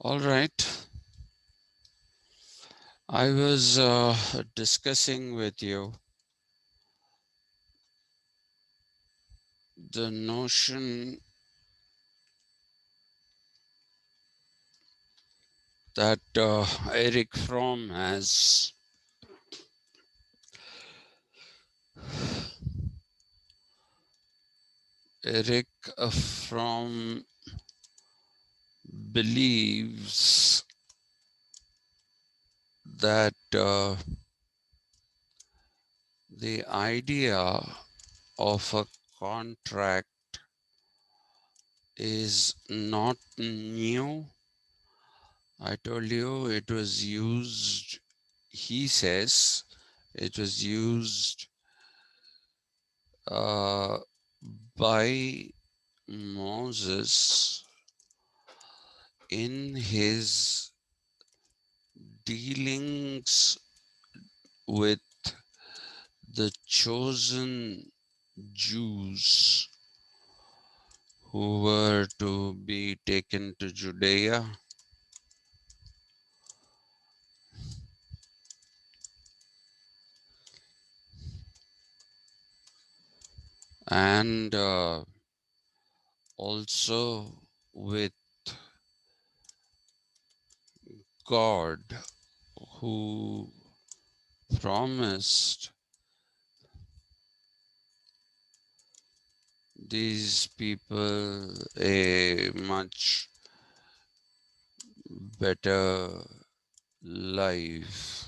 All right. I was discussing with you the notion that Eric Fromm has. Eric Fromm believes that the idea of a contract is not new. I told you it was used, he says, it was used uh, by Moses in his dealings with the chosen Jews who were to be taken to Judea, and also with God, who promised these people a much better life.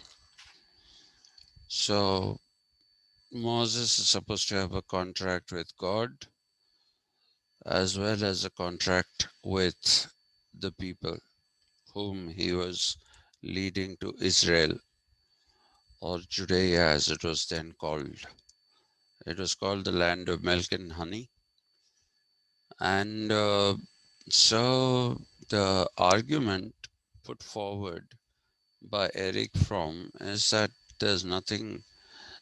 So Moses is supposed to have a contract with God as well as a contract with the people whom he was leading to Israel, or Judea as it was then called. It was called the land of milk and honey. And so the argument put forward by Eric Fromm is that there's nothing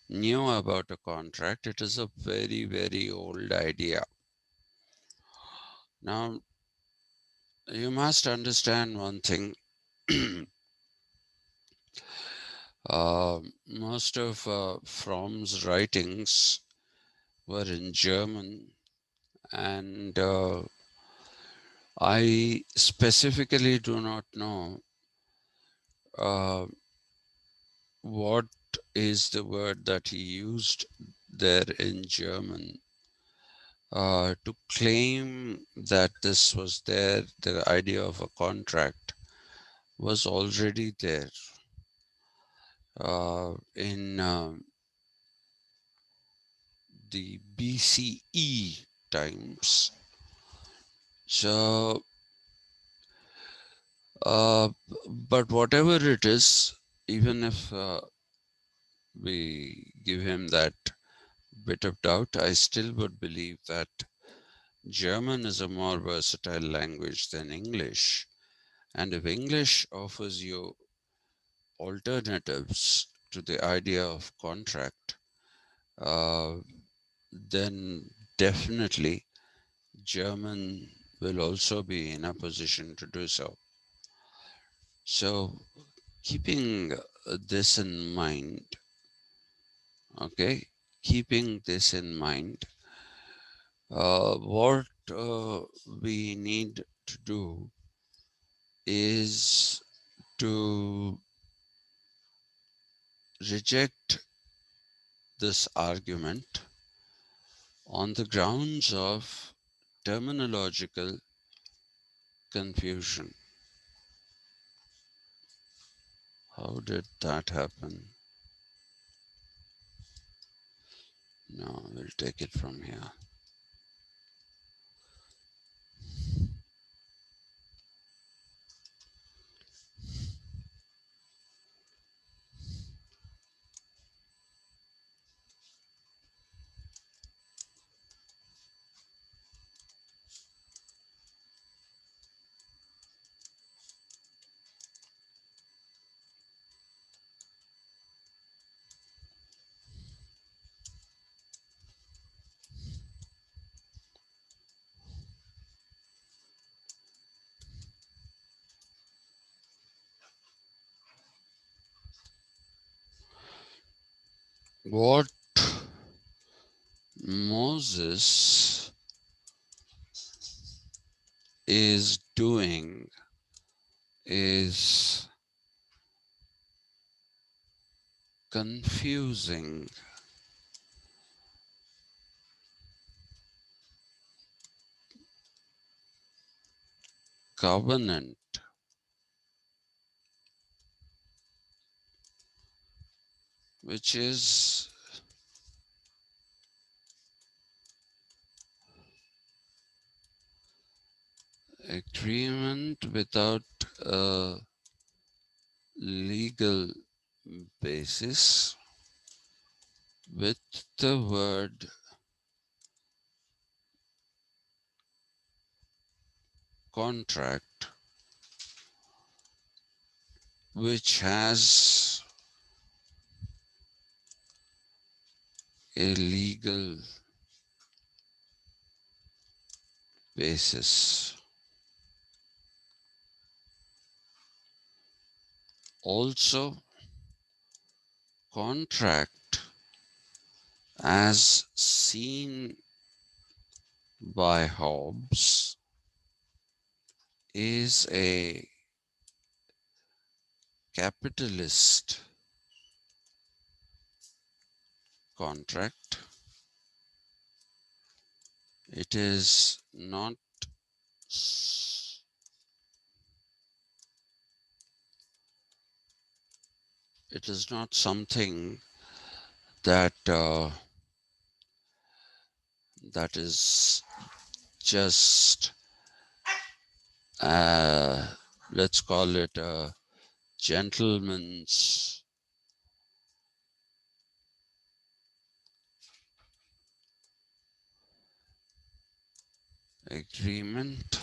new about a contract. It is a very, very old idea. Now, you must understand one thing. Most of Fromm's writings were in German, and I specifically do not know uh, what is the word that he used there in German to claim that this was there, the idea of a contract was already there in the BCE times. So, but whatever it is, even if we give him that bit of doubt, I still would believe that German is a more versatile language than English. And if English offers you alternatives to the idea of contract, uh, then definitely German will also be in a position to do so. So, keeping this in mind, okay, keeping this in mind, what we need to do is to reject this argument on the grounds of terminological confusion. How did that happen? No, we'll take it from here. What Moses is doing is confusing covenant, which is agreement without a legal basis, with the word contract, which has a legal basis. Also, contract as seen by Hobbes is a capitalist contract. It is not it is not something that that is just uh, let's call it a gentleman's agreement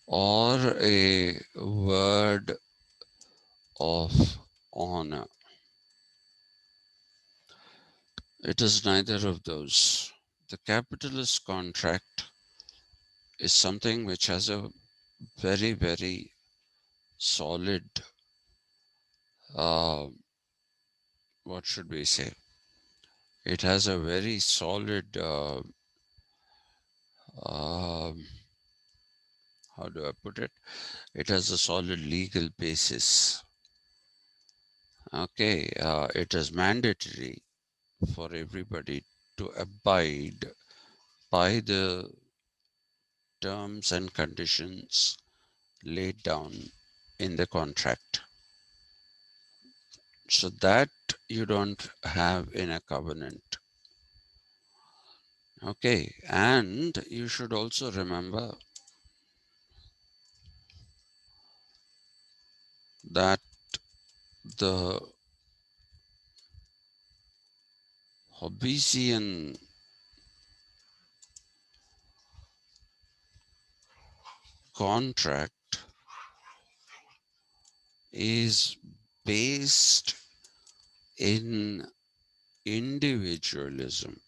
or a word of honor. It is neither of those. The capitalist contract is something which has a very, very solid, uh, what should we say? It has a very solid, um, how do I put it? It has a solid legal basis. Okay, it is mandatory for everybody to abide by the terms and conditions laid down in the contract. So that you don't have in a covenant. Okay, and you should also remember that the Hobeysian contract is based in individualism,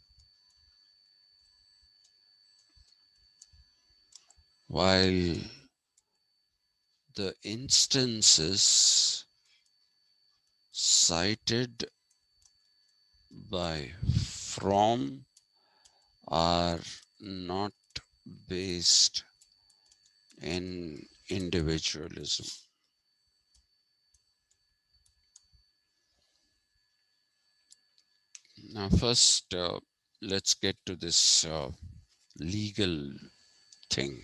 while the instances cited by from are not based in individualism. Now, first, let's get to this legal thing.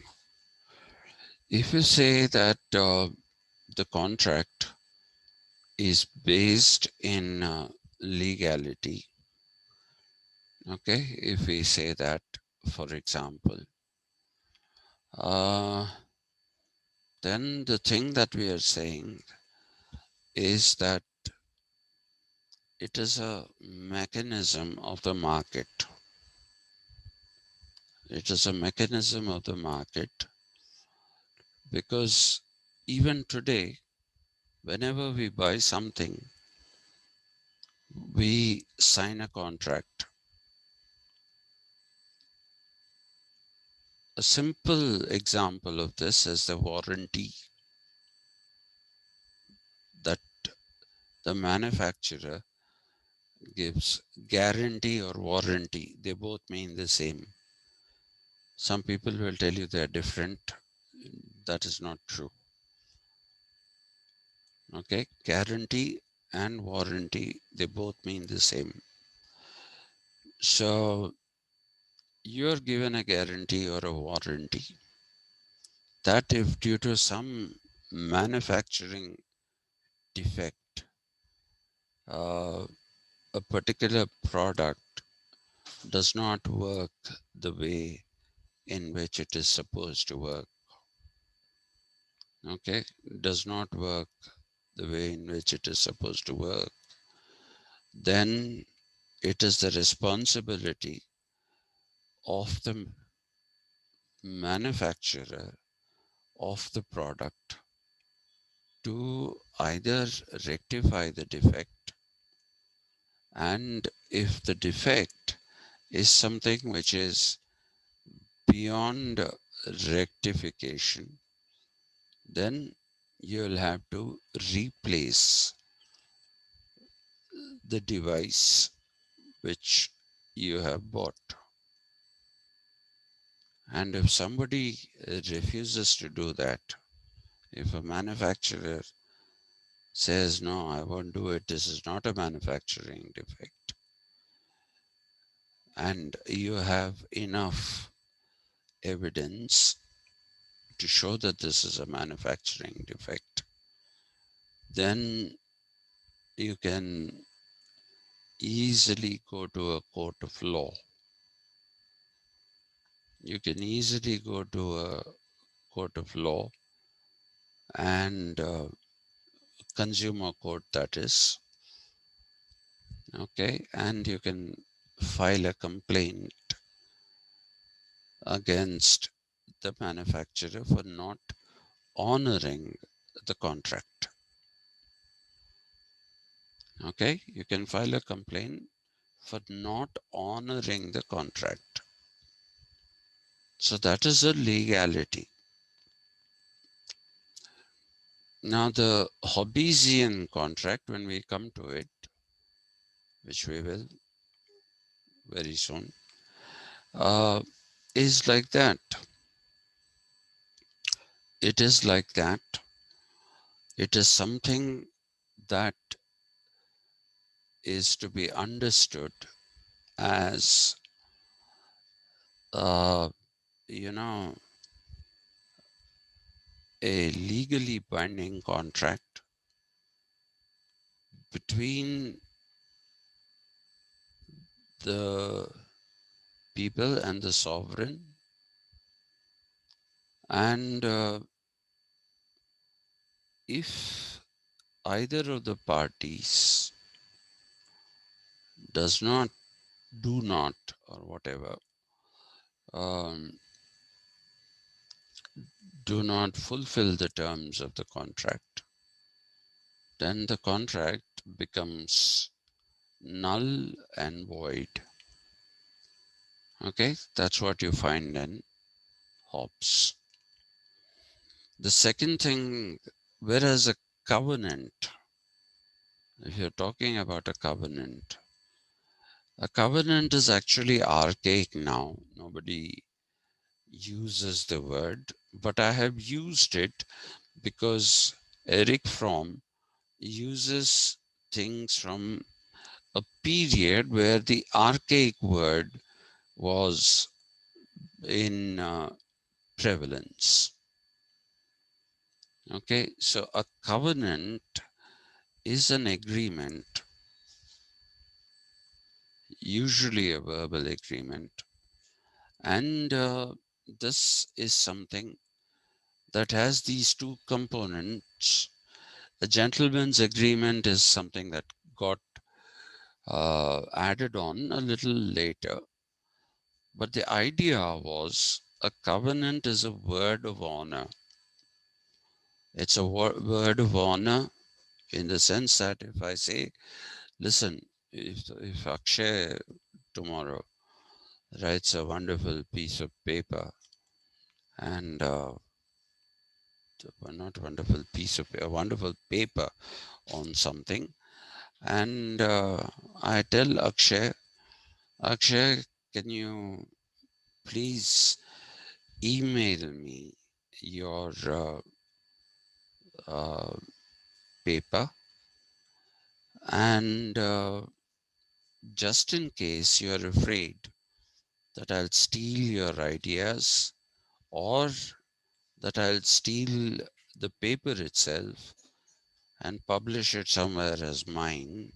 If you say that the contract is based in legality, okay, if we say that, for example, uh, then the thing that we are saying is that it is a mechanism of the market. It is a mechanism of the market because even today, whenever we buy something, we sign a contract. A simple example of this is the warranty that the manufacturer gives guarantee or warranty. They both mean the same. Some people will tell you they are different. That is not true. Okay, guarantee and warranty, they both mean the same. So you're given a guarantee or a warranty that if due to some manufacturing defect, uh, a particular product does not work the way in which it is supposed to work, okay, does not work the way in which it is supposed to work, then it is the responsibility of the manufacturer of the product to either rectify the defect, and if the defect is something which is beyond rectification, then you'll have to replace the device which you have bought. And if somebody refuses to do that, if a manufacturer says, no, I won't do it, this is not a manufacturing defect, and you have enough evidence to show that this is a manufacturing defect, then you can easily go to a court of law. You can easily go to a court of law and consumer court, that is, okay, and you can file a complaint against the manufacturer for not honoring the contract. Okay, you can file a complaint for not honoring the contract. So that is a legality. Now, the Hobbesian contract, when we come to it, which we will very soon, is like that. It is like that. It is something that is to be understood as, uh, you know, a legally binding contract between the people and the sovereign, and if either of the parties does not, do not, or whatever, um, do not fulfill the terms of the contract, then the contract becomes null and void. Okay, that's what you find in Hobbes. The second thing, whereas a covenant, if you're talking about a covenant is actually archaic now. Nobody uses the word, but I have used it because Eric Fromm uses things from a period where the archaic word was in prevalence. Okay, so a covenant is an agreement, usually a verbal agreement, and this is something that has these two components. A gentleman's agreement is something that got added on a little later, but the idea was a covenant is a word of honor. It's a word of honor in the sense that if I say, listen, if Akshay tomorrow writes a wonderful piece of paper, and not wonderful piece of a wonderful paper on something, And I tell Akshay, can you please email me your uh, paper, and just in case you're afraid that I'll steal your ideas, or that I'll steal the paper itself and publish it somewhere as mine.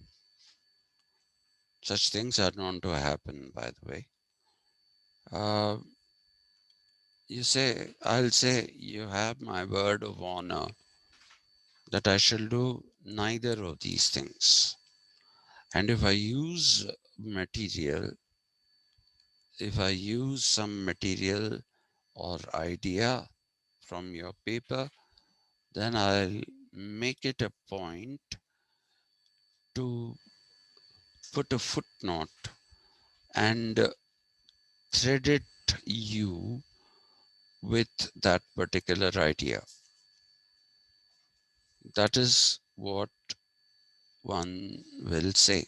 Such things are known to happen, by the way. Uh, I'll say, you have my word of honor that I shall do neither of these things. And material, if I use some material or idea from your paper, then I'll make it a point to put a footnote and credit you with that particular idea. That is what one will say.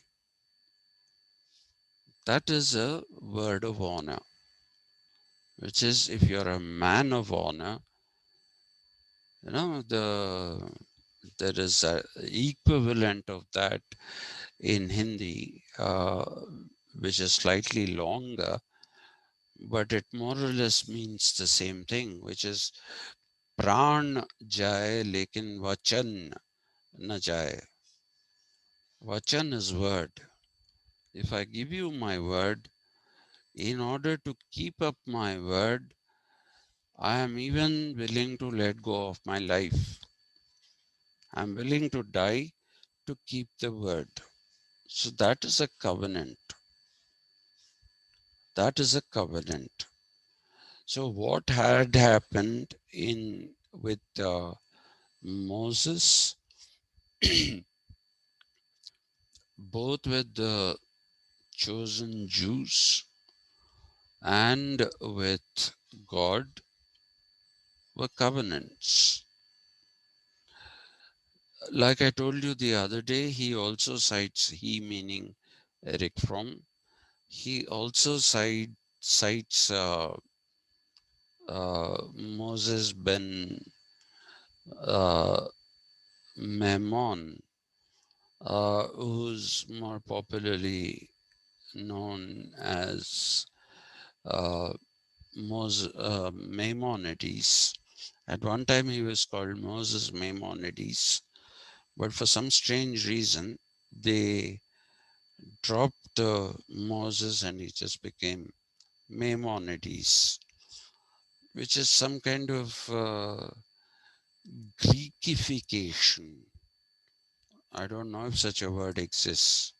That is a word of honor, which is, if you're a man of honor, there is a equivalent of that in Hindi, which is slightly longer, but it more or less means the same thing, which is pran jaye lekin vachan na jaye. Vachan is word. If I give you my word, in order to keep up my word, I am even willing to let go of my life. I'm willing to die to keep the word. So that is a covenant. That is a covenant. So what had happened in with Moses, both with the chosen Jews and with God, were covenants. Like I told you the other day, he also cites, he meaning Eric Fromm, he also cites Moses ben uh, Maimon, who's more popularly known as uh, Maimonides. At one time, he was called Moses Maimonides, but for some strange reason, they dropped Moses and he just became Maimonides, which is some kind of Greekification. I don't know if such a word exists.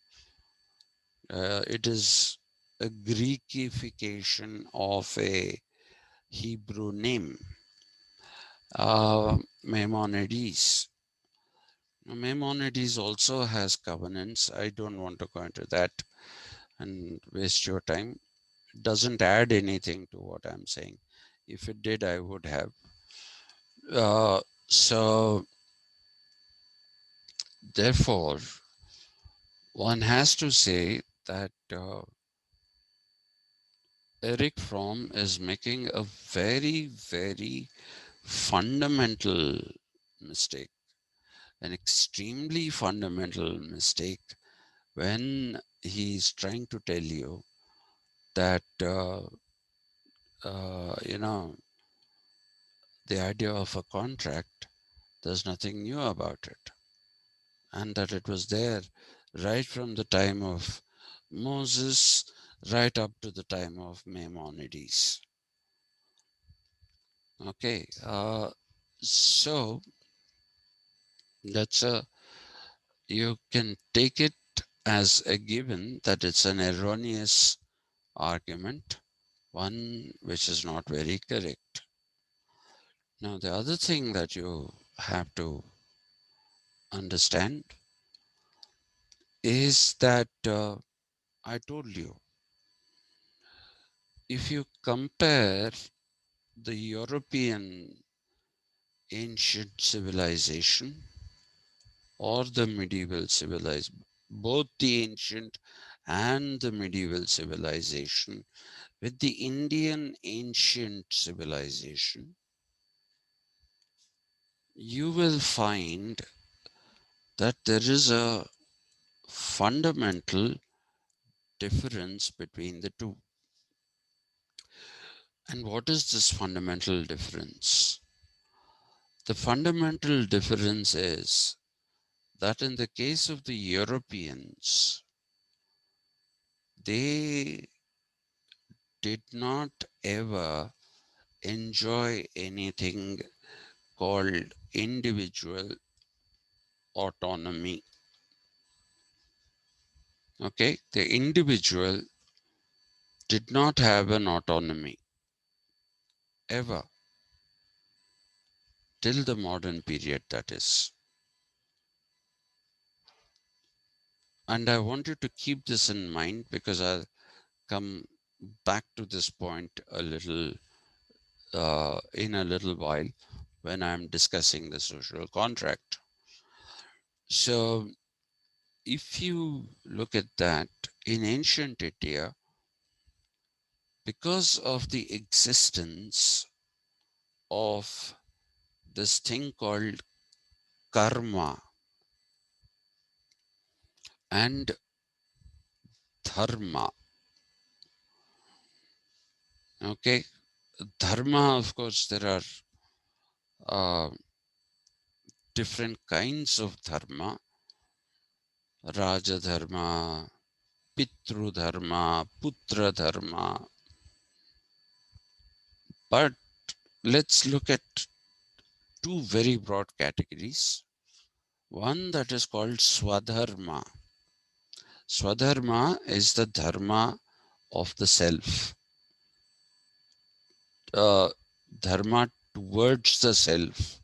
It is a Greekification of a Hebrew name, Maimonides. Now, Maimonides also has covenants. I don't want to go into that and waste your time. It doesn't add anything to what I'm saying. If it did, I would have. So, therefore, one has to say that Eric Fromm is making a very, very fundamental mistake, an extremely fundamental mistake, when he's trying to tell you that, you know, the idea of a contract, there's nothing new about it, and that it was there right from the time of Moses right up to the time of Maimonides. Okay, so that's a, you can take it as a given that it's an erroneous argument, one which is not very correct. Now, the other thing that you have to understand is that I told you, if you compare the European ancient civilization or the medieval civilization, both the ancient and the medieval civilization, with the Indian ancient civilization, you will find that there is a fundamental difference between the two. And what is this fundamental difference? The fundamental difference is that in the case of the Europeans, they did not ever enjoy anything called individual autonomy. Okay, the individual did not have an autonomy ever till the modern period, that is. And I want you to keep this in mind because I'll come back to this point a little in a little while when I'm discussing the social contract. So, if you look at that in ancient India, because of the existence of this thing called karma and dharma, okay, dharma, of course, there are uh, different kinds of dharma, raja dharma, pitru dharma, putra dharma. But let's look at two very broad categories. One that is called Swadharma. Swadharma is the dharma of the self, uh, dharma towards the self,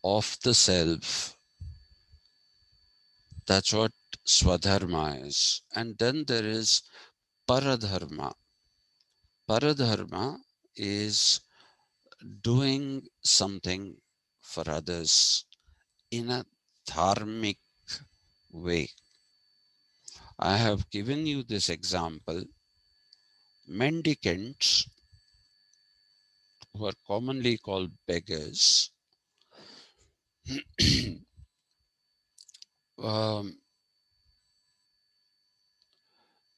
of the self. That's what Swadharma is. And then there is Paradharma. Paradharma is doing something for others in a dharmic way. I have given you this example. Mendicants, who are commonly called beggars, um,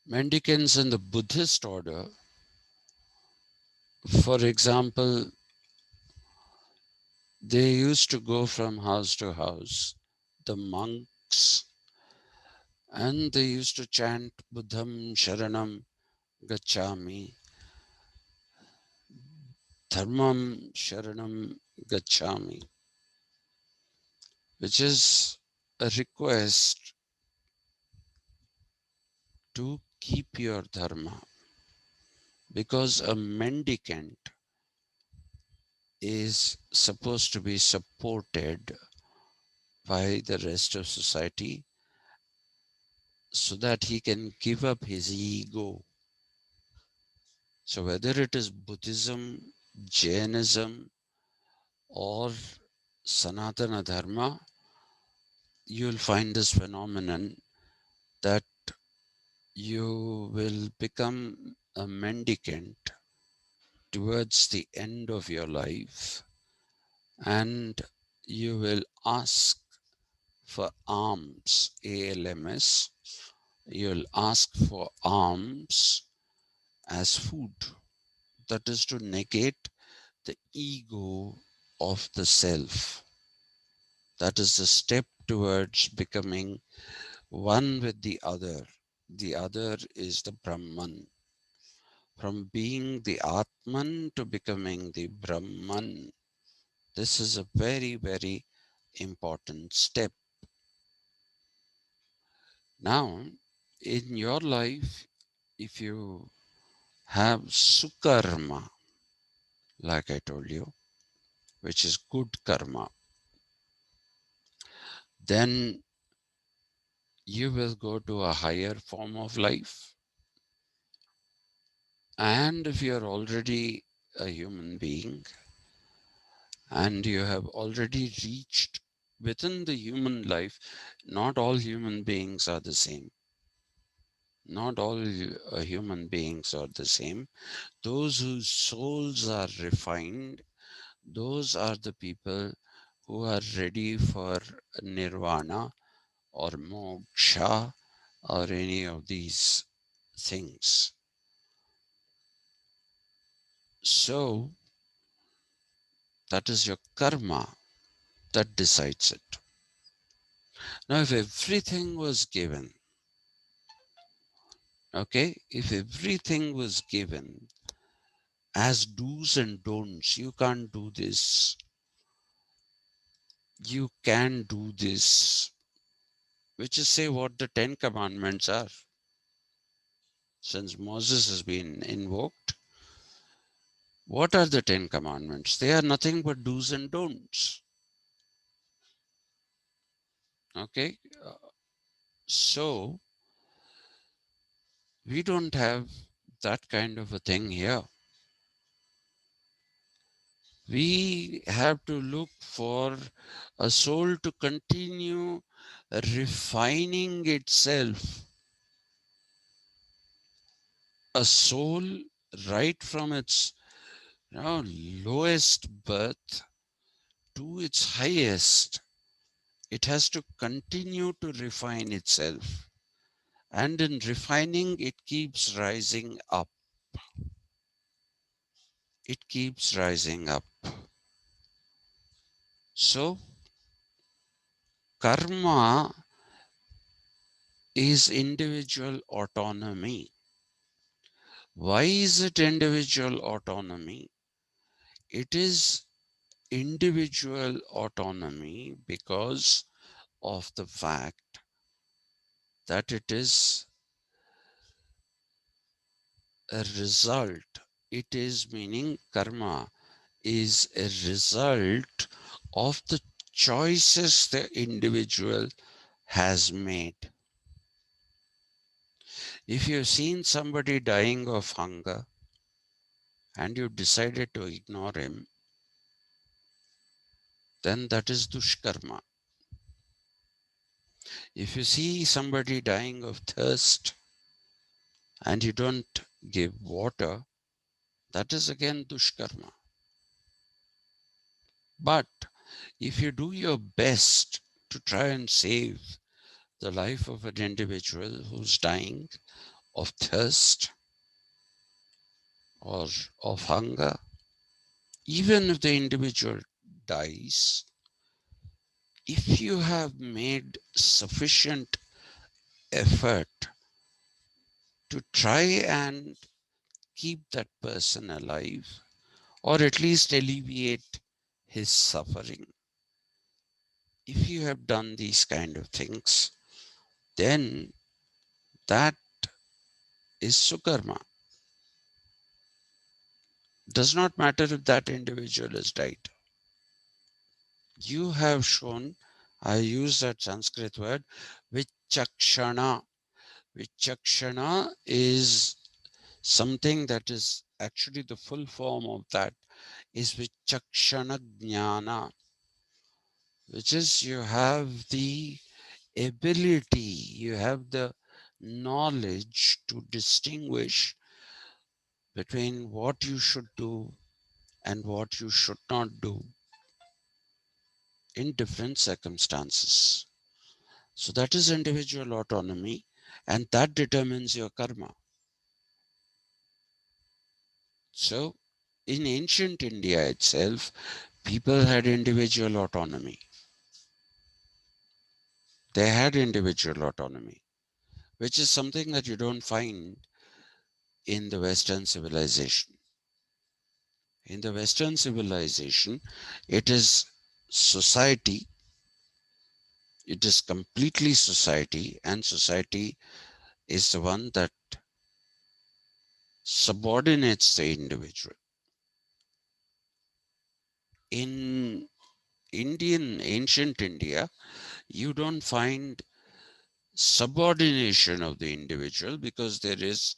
mendicants in the Buddhist order, for example, they used to go from house to house, the monks, and they used to chant Buddham Sharanam Gacchami, Dharmam Sharanam Gacchami, which is a request to keep your dharma, because a mendicant is supposed to be supported by the rest of society so that he can give up his ego. So, whether it is Buddhism, Jainism, or Sanatana Dharma, you'll find this phenomenon that you will become a mendicant towards the end of your life, and you will ask for alms, ALMS. You'll ask for alms as food. That is to negate the ego of the self. That is the step towards becoming one with the other. The other is the Brahman. From being the Atman to becoming the Brahman. This is a very, very important step. Now, in your life, if you have sukarma, like I told you, which is good karma, then you will go to a higher form of life. And if you're already a human being and you have already reached within the human life, not all human beings are the same. Not all human beings are the same. Those whose souls are refined, those are the people who are ready for nirvana or moksha or any of these things. So that is your karma that decides it. Now, if everything was given, okay, if everything was given as do's and don'ts, you can't do this, you can do this, which is say what the Ten Commandments are. Since Moses has been invoked, what are the Ten Commandments? They are nothing but do's and don'ts. Okay, so we don't have that kind of a thing here. We have to look for a soul to continue refining itself. A soul, right from its lowest birth to its highest, it has to continue to refine itself. And in refining, it keeps rising up. It keeps rising up. So, karma is individual autonomy. Why is it individual autonomy? It is individual autonomy because of the fact that it is a result. It is meaning karma is a result of the choices the individual has made. If you've seen somebody dying of hunger and you decided to ignore him, then that is dushkarma. If you see somebody dying of thirst and you don't give water, that is again dushkarma. But if you do your best to try and save the life of an individual who's dying of thirst or of hunger, even if the individual dies, if you have made sufficient effort to try and keep that person alive, or at least alleviate his suffering, if you have done these kind of things, then that is sukarma. Does not matter if that individual has died. You have shown, I use that Sanskrit word, vichakshana. Vichakshana is something that is actually the full form of that is vichakshana jnana, which is you have the ability, you have the knowledge to distinguish between what you should do and what you should not do in different circumstances. So that is individual autonomy, and that determines your karma. So in ancient India itself, people had individual autonomy. They had individual autonomy, which is something that you don't find in the Western civilization. In the Western civilization, it is society, it is completely society, and society is the one that subordinates the individual. In ancient India, you don't find subordination of the individual because there is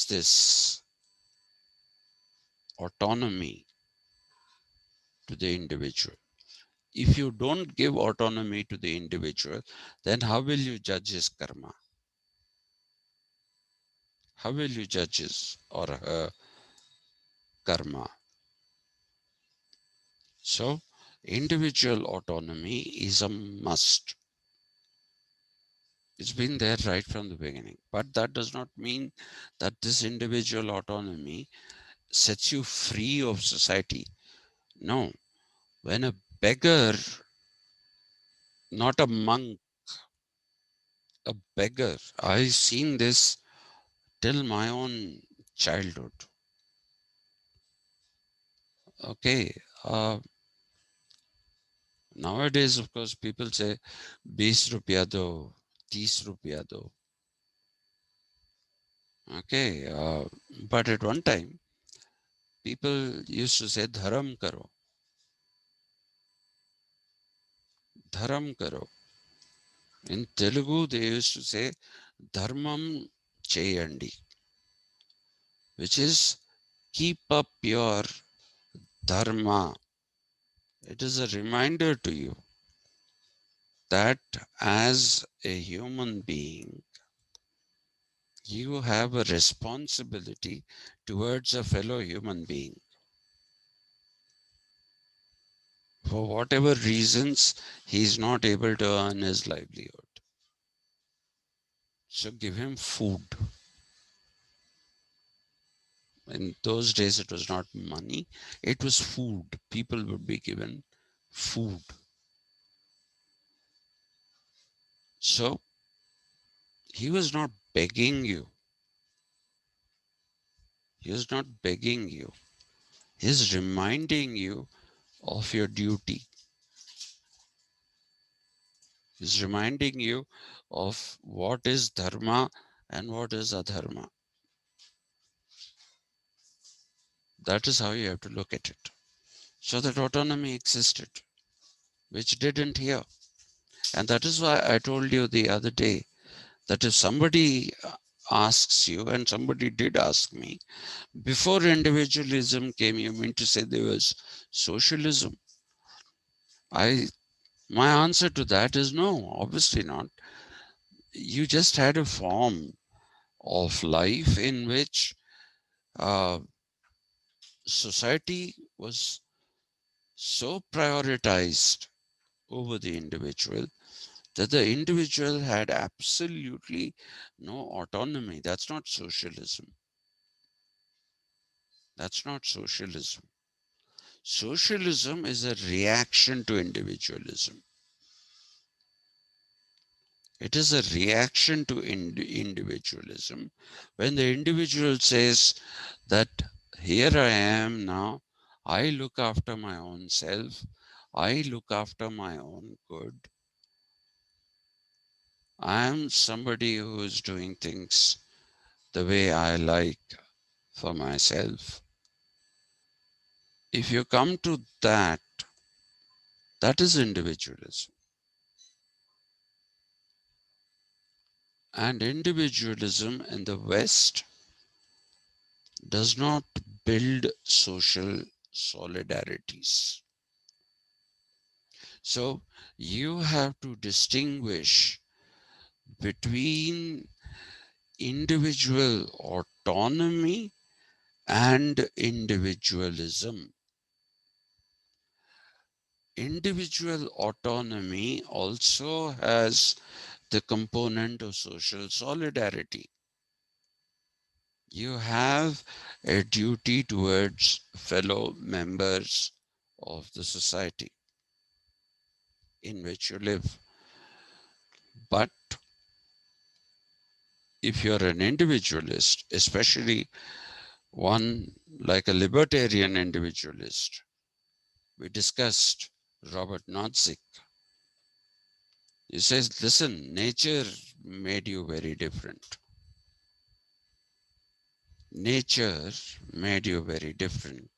this autonomy to the individual. If you don't give autonomy to the individual, then how will you judge his karma? How will you judge his or her karma? So, individual autonomy is a must. It's been there right from the beginning. But that does not mean that this individual autonomy sets you free of society. No. When a beggar, not a monk, a beggar, I've seen this till my own childhood. Okay. Nowadays, of course, people say, 20 rupiya do, 30 rupiya do. Okay. But at one time, people used to say, dharam karo, dharam karo. In Telugu, they used to say, dharmam cheyandi, which is keep up your dharma. It is a reminder to you that as a human being, you have a responsibility towards a fellow human being. For whatever reasons, he is not able to earn his livelihood. So give him food. In those days, it was not money, it was food. People would be given food. So he was not begging you. He is not begging you. He is reminding you of your duty. He is reminding you of what is dharma and what is adharma. That is how you have to look at it. So that autonomy existed, which didn't here. And that is why I told you the other day that if somebody asks you, and somebody did ask me, before individualism came, you mean to say there was socialism? My answer to that is no, obviously not. You just had a form of life in which uh, society was so prioritized over the individual that the individual had absolutely no autonomy. That's not socialism. That's not socialism. Socialism is a reaction to individualism. It is a reaction to individualism when the individual says that here I am now, I look after my own self, I look after my own good. I am somebody who is doing things the way I like for myself. If you come to that, that is individualism. And individualism in the West does not build social solidarities. So you have to distinguish between individual autonomy and individualism. Individual autonomy also has the component of social solidarity. You have a duty towards fellow members of the society in which you live. But if you're an individualist, especially one like a libertarian individualist, we discussed Robert Nozick. He says, listen, nature made you very different. Nature made you very different.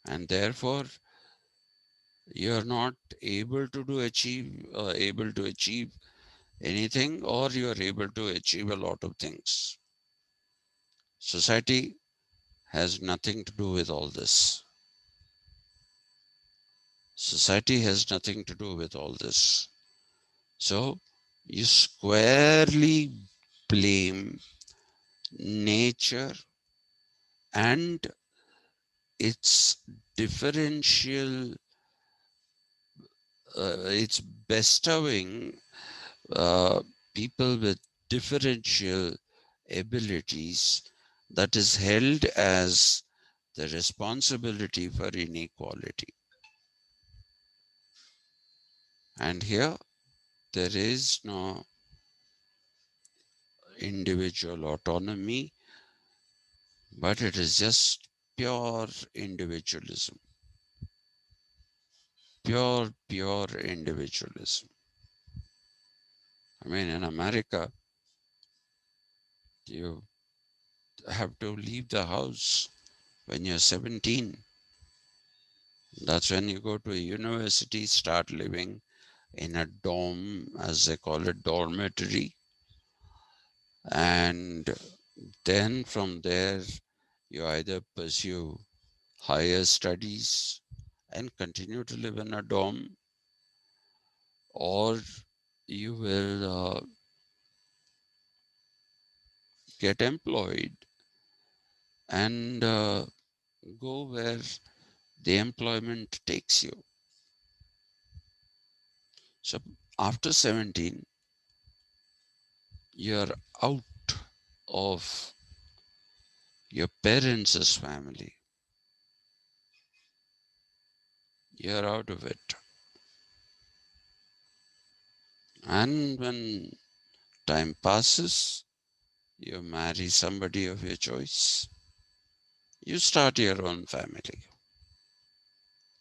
And therefore, you're not able to achieve anything, or you are able to achieve a lot of things. Society has nothing to do with all this. Society has nothing to do with all this. So you squarely blame nature and its differential, its bestowing uh, people with differential abilities that is held as the responsibility for inequality. And here there is no individual autonomy, but it is just pure individualism. Pure individualism. I mean, in America, you have to leave the house when you're 17. That's when you go to a university, start living in a dorm, as they call it, dormitory. And then from there, you either pursue higher studies and continue to live in a dorm, or you will get employed and go where the employment takes you. So after 17, you're out of your parents' family. You're out of it. And when time passes, you marry somebody of your choice. You start your own family.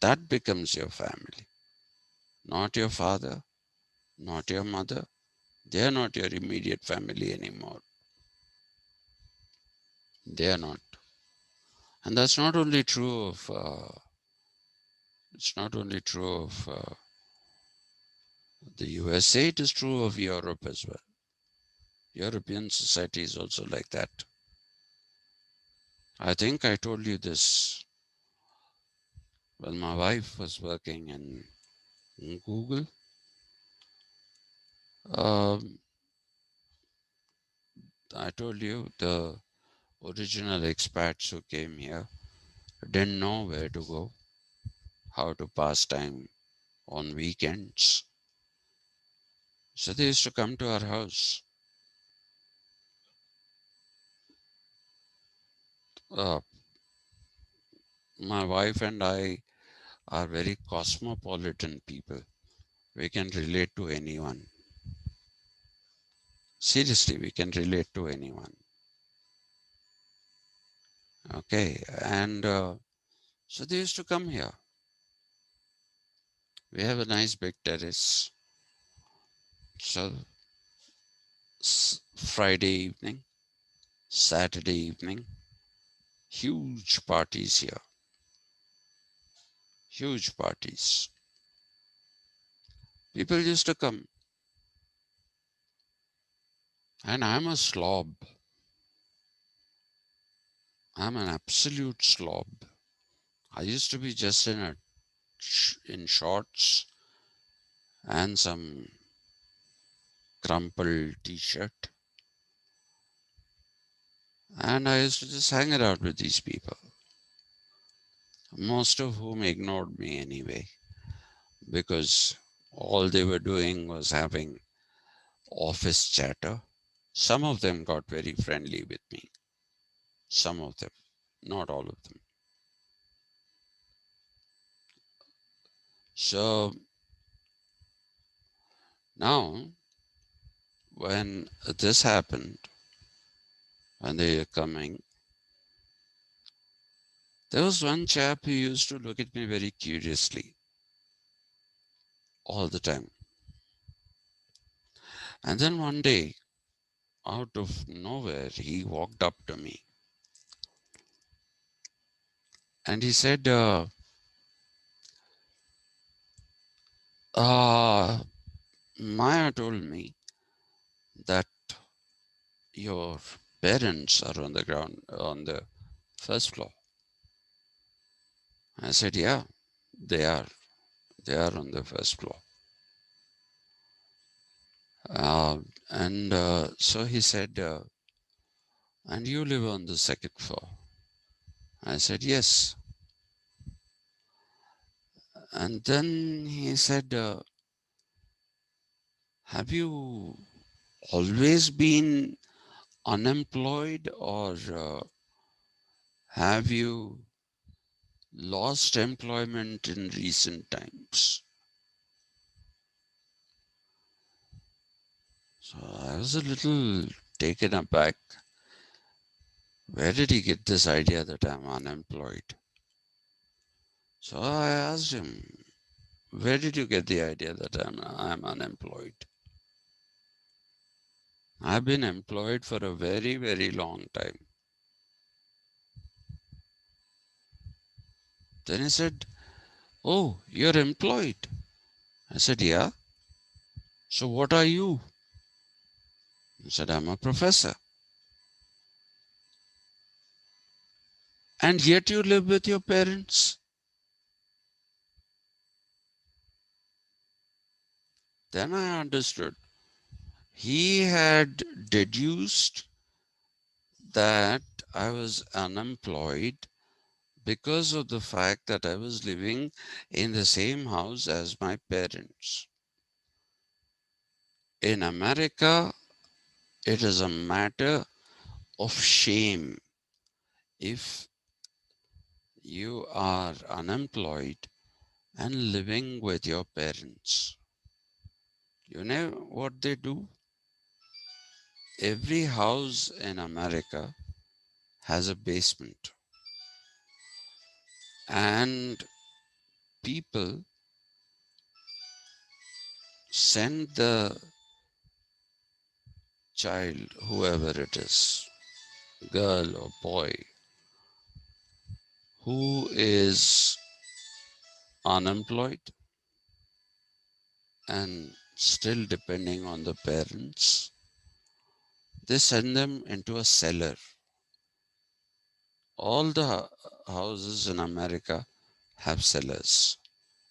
That becomes your family. Not your father, not your mother. They are not your immediate family anymore. They are not. And that's not only true of, it's not only true of the USA, it is true of Europe as well. European society is also like that. I think I told you this when my wife was working in Google. Um, I told you the original expats who came here didn't know where to go, how to pass time on weekends. So they used to come to our house. Uh, my wife and I are very cosmopolitan people. We can relate to anyone. Seriously, we can relate to anyone. Okay, and so they used to come here. We have a nice big terrace. So Friday evening, Saturday evening, huge parties here. Huge parties. People used to come. And I'm a slob. I'm an absolute slob. I used to be just in shorts and some crumpled t-shirt. And I used to just hang it out with these people, most of whom ignored me anyway, because all they were doing was having office chatter. Some of them got very friendly with me. Some of them, not all of them. So now, when this happened, when they were coming, there was one chap who used to look at me very curiously all the time. And then one day, out of nowhere, he walked up to me and he said, Maya told me that your parents are on the ground, on the first floor. I said, yeah, they are. They are on the first floor. And so he said, and you live on the second floor? I said, yes. And then he said, have you always been unemployed, or have you lost employment in recent times? So I was a little taken aback. Where did he get this idea that I'm unemployed? So I asked him, where did you get the idea that I'm unemployed? I've been employed for a very, very long time. Then he said, oh, you're employed? I said, yeah. So what are you? He said, I'm a professor. And yet you live with your parents? Then I understood. He had deduced that I was unemployed because of the fact that I was living in the same house as my parents. In America, it is a matter of shame if you are unemployed and living with your parents. You know what they do? Every house in America has a basement, and people send the child, whoever it is, girl or boy, who is unemployed and still depending on the parents, they send them into a cellar. All the houses in America have cellars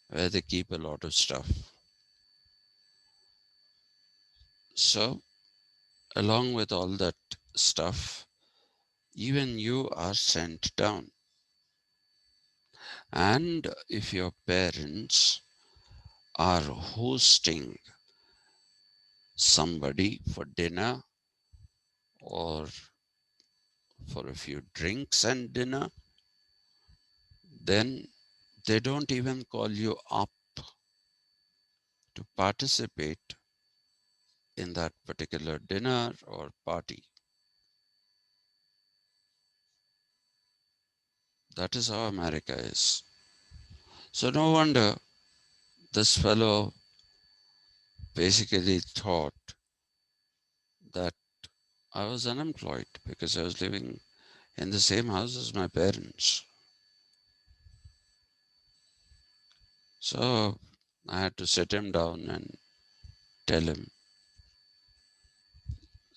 where they keep a lot of stuff. So, along with all that stuff, even you are sent down. And if your parents are hosting somebody for dinner or for a few drinks and dinner, then they don't even call you up to participate in that particular dinner or party. That is how America is. So no wonder this fellow basically thought that I was unemployed because I was living in the same house as my parents. So I had to sit him down and tell him,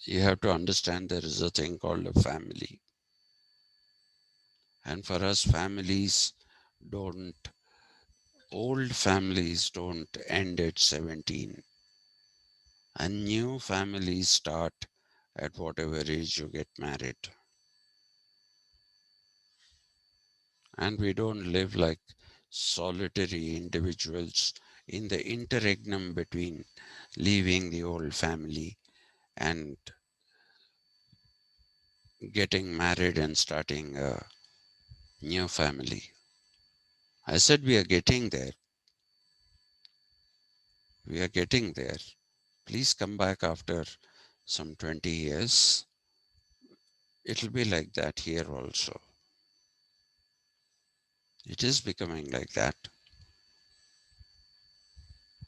you have to understand there is a thing called a family. And for us, don't, old families don't end at 17. And new families start at whatever age you get married. And we don't live like solitary individuals in the interregnum between leaving the old family and getting married and starting a new family. I said, we are getting there. We are getting there. Please come back after some 20 years. It'll be like that here also. It is becoming like that.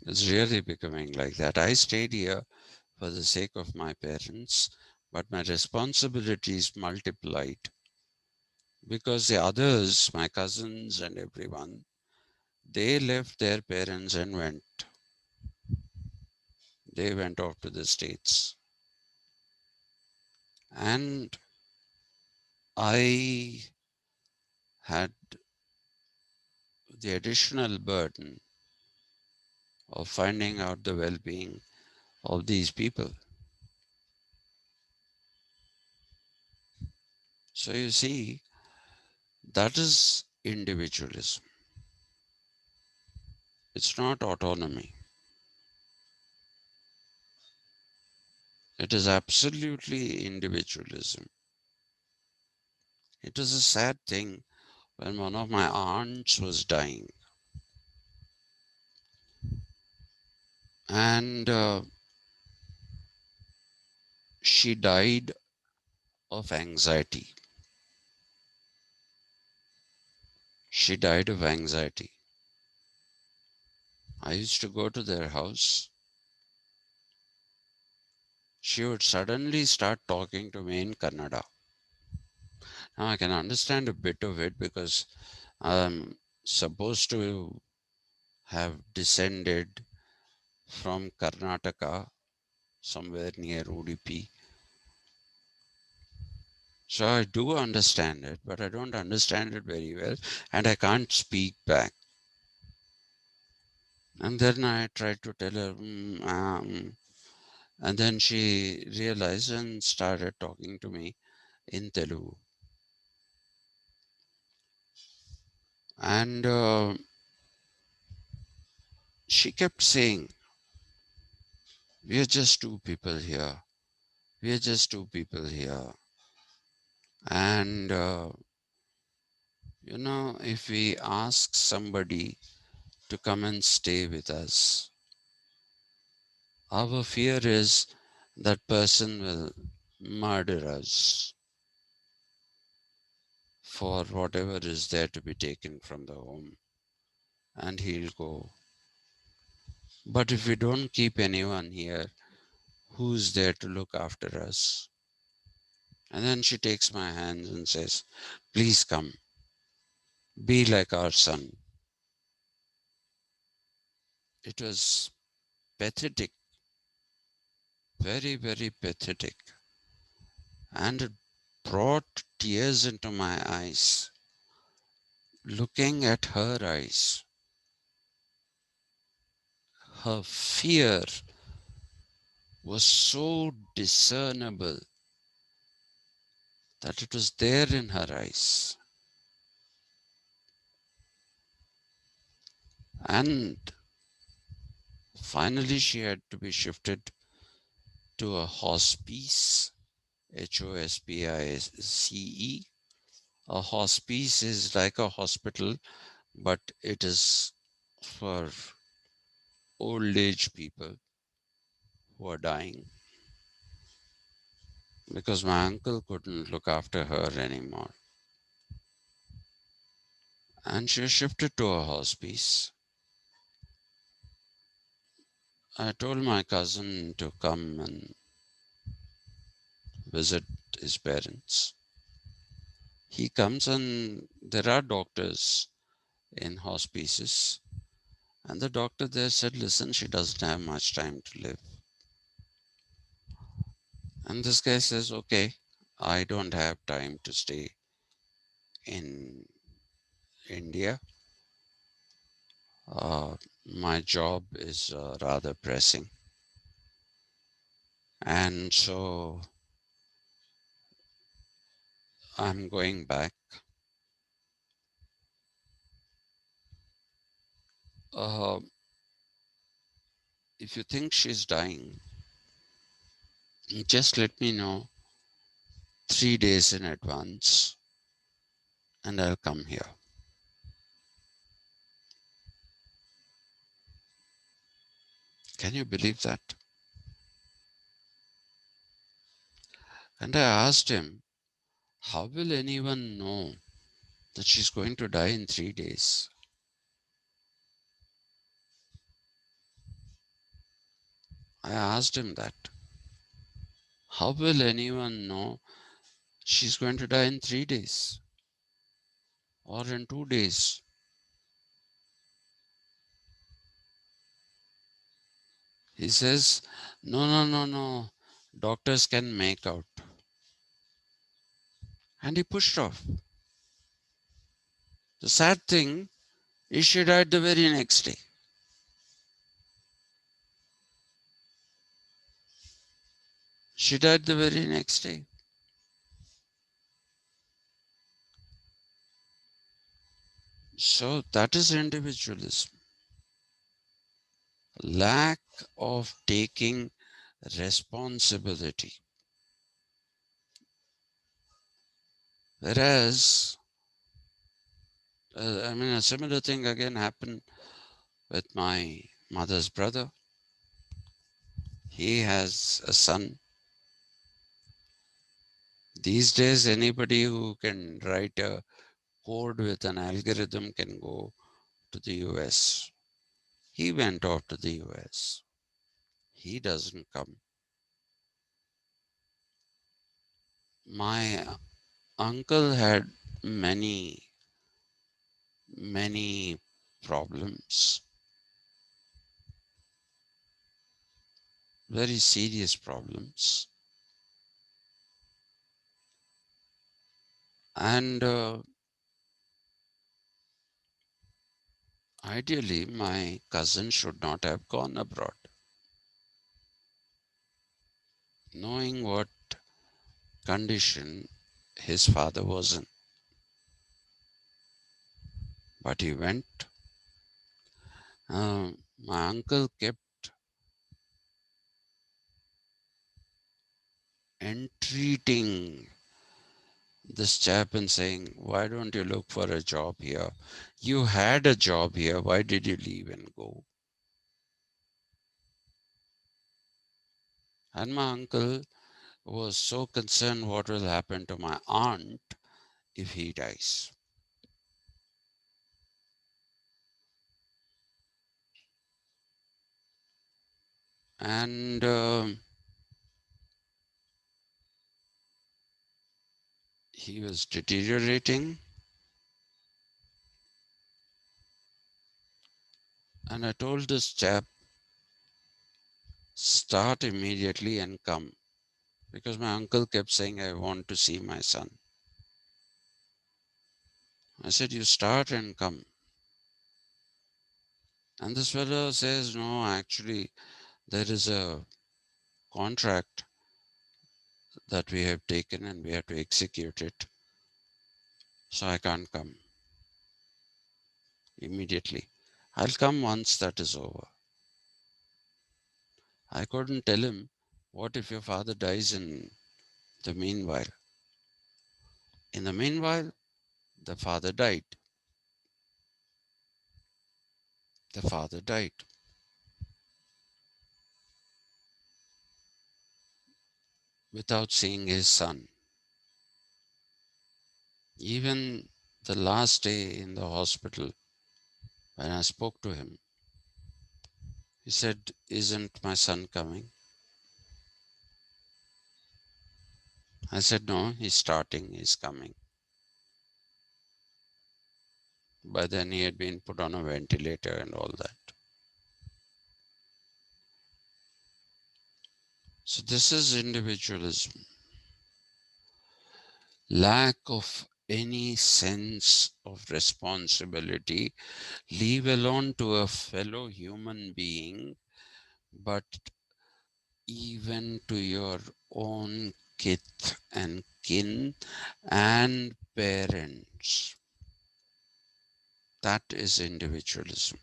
It's really becoming like that. I stayed here for the sake of my parents, but my responsibilities multiplied because the others, my cousins and everyone, they left their parents and went. They went off to the States. And I had the additional burden of finding out the well-being of these people. So you see, that is individualism. It's not autonomy. It is absolutely individualism. It was a sad thing when one of my aunts was dying, and she died of anxiety. She died of anxiety. I used to go to their house. She would suddenly start talking to me in Kannada. Now I can understand a bit of it because I'm supposed to have descended from Karnataka, somewhere near Udupi. So I do understand it, but I don't understand it very well, and I can't speak back. And then I tried to tell her, and then she realized and started talking to me in Telugu. And she kept saying, "We are just two people here. We are just two people here. And, if we ask somebody to come and stay with us, our fear is that person will murder us for whatever is there to be taken from the home, and he'll go. But if we don't keep anyone here, who's there to look after us?" And then she takes my hands and says, "Please come, be like our son." It was pathetic, very, very pathetic. And it brought tears into my eyes. Looking at her eyes, her fear was so discernible that it was there in her eyes. And finally, she had to be shifted to a hospice, HOSPICE. A hospice is like a hospital, but it is for old age people who are dying, because my uncle couldn't look after her anymore. And she was shifted to a hospice. I told my cousin to come and visit his parents. He comes, and there are doctors in hospices. And the doctor there said, "Listen, she doesn't have much time to live." And this guy says, "Okay, I don't have time to stay in India. Uh, my job is rather pressing. And so I'm going back. Uh, if you think she's dying, just let me know 3 days in advance and I'll come here." Can you believe that? And I asked him, "How will anyone know that she's going to die in 3 days?" I asked him that. How will anyone know she's going to die in 3 days or in 2 days? He says, "No, no, no, no. Doctors can make out." And he pushed off. The sad thing is she died the very next day. She died the very next day. So that is individualism. Lack of taking responsibility. Whereas, a similar thing again happened with my mother's brother. He has a son. These days, anybody who can write a code with an algorithm can go to the US. He went off to the US. He doesn't come. My uncle had many, many problems, very serious problems. And ideally, my cousin should not have gone abroad, knowing what condition his father was in. But he went. My uncle kept entreating this chap and saying, "Why don't you look for a job here? You had a job here. Why did you leave and go?" And my uncle was so concerned what will happen to my aunt if he dies. And he was deteriorating. And I told this chap, start immediately and come. Because my uncle kept saying, "I want to see my son." I said, "You start and come." And this fellow says, "No, actually, there is a contract that we have taken and we have to execute it. So I can't come immediately. I'll come once that is over." I couldn't tell him, what if your father dies in the meanwhile? In the meanwhile, the father died. The father died without seeing his son. Even the last day in the hospital, when I spoke to him, he said, "Isn't my son coming?" I said, "No, he's starting, he's coming." By then, he had been put on a ventilator and all that. So, this is individualism. Lack of any sense of responsibility, leave alone to a fellow human being, but even to your own kith and kin and parents. That is individualism.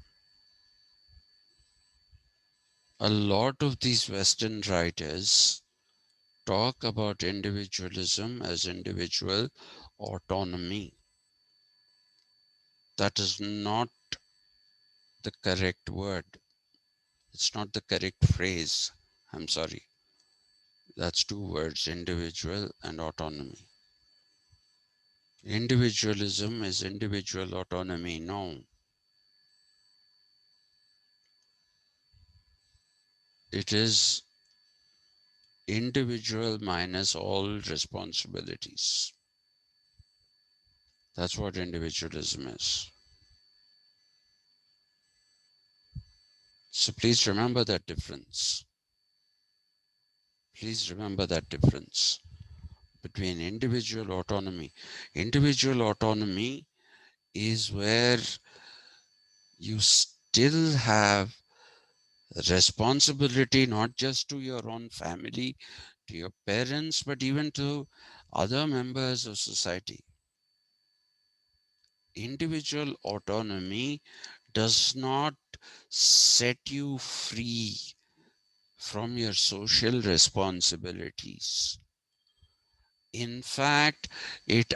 A lot of these Western writers talk about individualism as individual autonomy. That is not the correct word. It's not the correct phrase. I'm sorry. That's two words, individual and autonomy. Individualism is individual autonomy. No, it is individual minus all responsibilities. That's what individualism is. So please remember that difference. Please remember that difference between individual autonomy. Individual autonomy is where you still have responsibility not just to your own family, to your parents, but even to other members of society. Individual autonomy does not set you free from your social responsibilities. In fact, it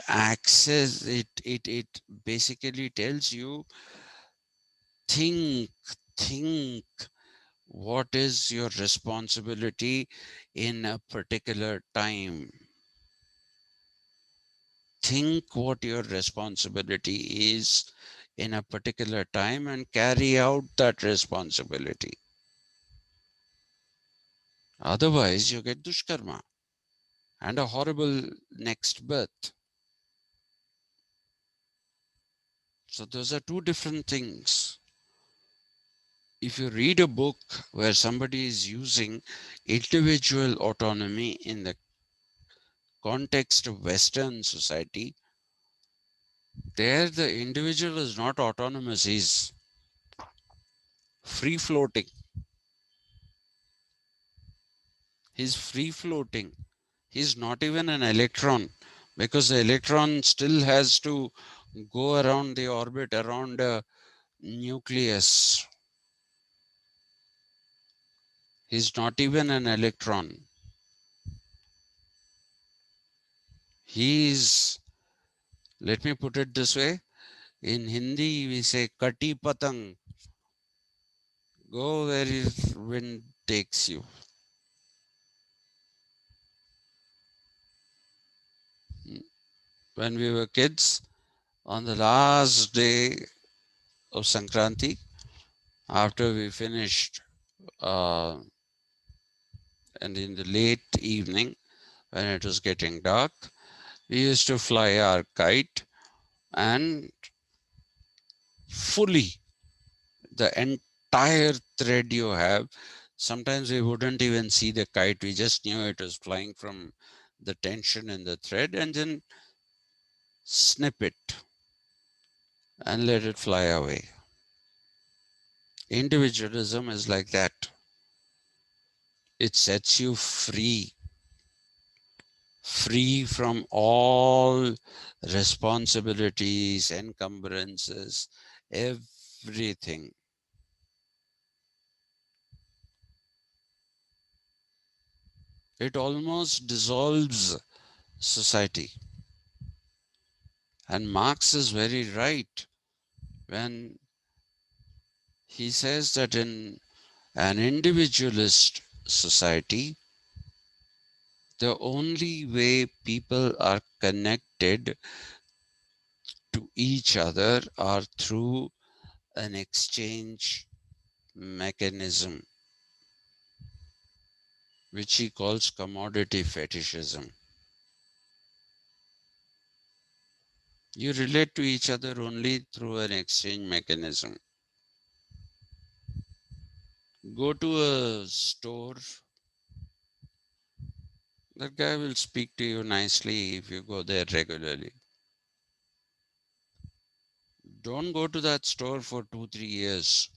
basically tells you, think, think what is your responsibility in a particular time. Think what your responsibility is in a particular time and carry out that responsibility. Otherwise, you get dushkarma and a horrible next birth. So those are two different things. If you read a book where somebody is using individual autonomy in the context of Western society, there the individual is not autonomous, he's free floating. He's free floating. He's not even an electron, because the electron still has to go around the orbit around a nucleus. He's not even an electron. He's, let me put it this way, in Hindi we say kati patang, go where the wind takes you. When we were kids, on the last day of Sankranti, after we finished, and in the late evening, when it was getting dark, we used to fly our kite, and fully the entire thread you have, sometimes we wouldn't even see the kite, we just knew it was flying from the tension in the thread, and then snip it and let it fly away. Individualism is like that. It sets you free, free from all responsibilities, encumbrances, everything. It almost dissolves society. And Marx is very right when he says that in an individualist society, the only way people are connected to each other are through an exchange mechanism, which he calls commodity fetishism. You relate to each other only through an exchange mechanism. Go to a store, that guy will speak to you nicely if you go there regularly. Don't go to that store for 2-3 years.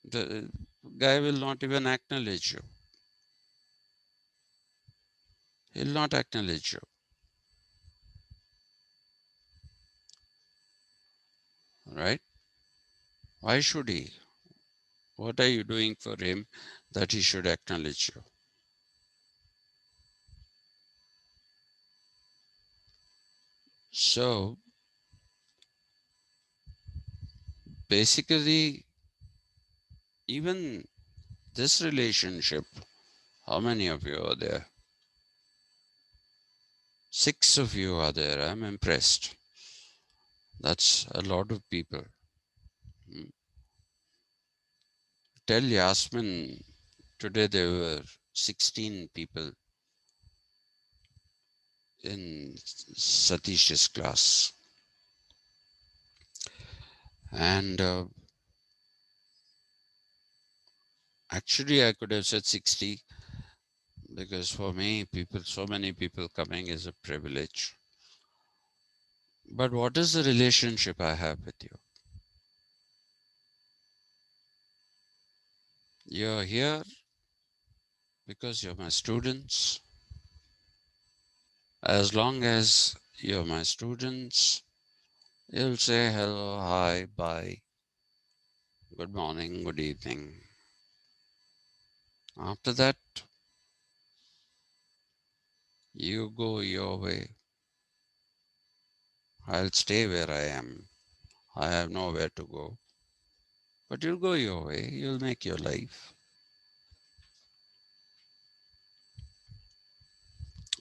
The guy will not even acknowledge you. He'll not acknowledge you, right? Why should he? What are you doing for him that he should acknowledge you? So basically, even this relationship, how many of you are there? 6 of you are there. I'm impressed. That's a lot of people. Hmm. Tell Yasmin today there were 16 people in Satish's class. And actually, I could have said 60, because for me, so many people coming is a privilege. But what is the relationship I have with you? You're here because you're my students. As long as you're my students, you'll say hello, hi, bye, good morning, good evening. After that, you go your way. I'll stay where I am. I have nowhere to go. But you'll go your way. You'll make your life.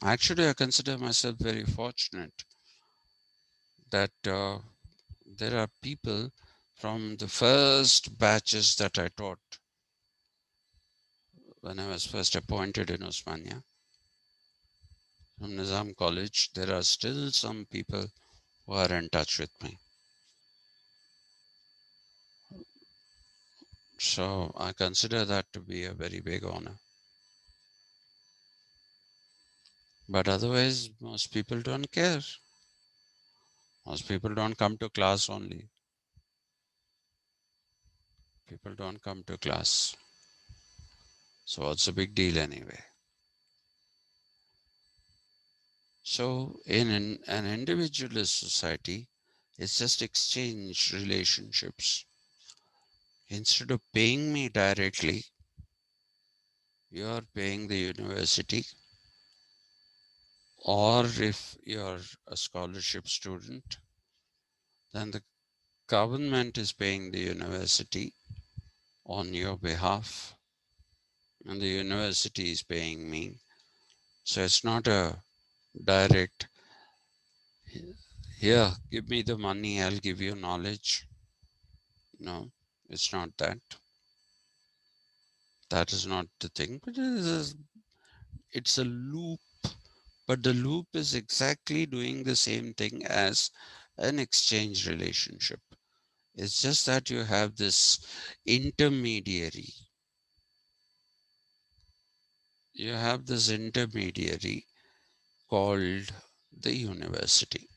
Actually, I consider myself very fortunate that there are people from the first batches that I taught when I was first appointed in Osmania from Nizam College. There are still some people who are in touch with me. So I consider that to be a very big honor. But otherwise, most people don't care. Most people don't come to class only. People don't come to class. So what's the big deal anyway? So in an individualist society, it's just exchange relationships. Instead of paying me directly, you're paying the university, or if you're a scholarship student, then the government is paying the university on your behalf, and the university is paying me. So it's not a direct, here, give me the money, I'll give you knowledge. No, it's not that. That is not the thing. But it's a loop. But the loop is exactly doing the same thing as an exchange relationship. It's just that you have this intermediary. You have this intermediary called the university.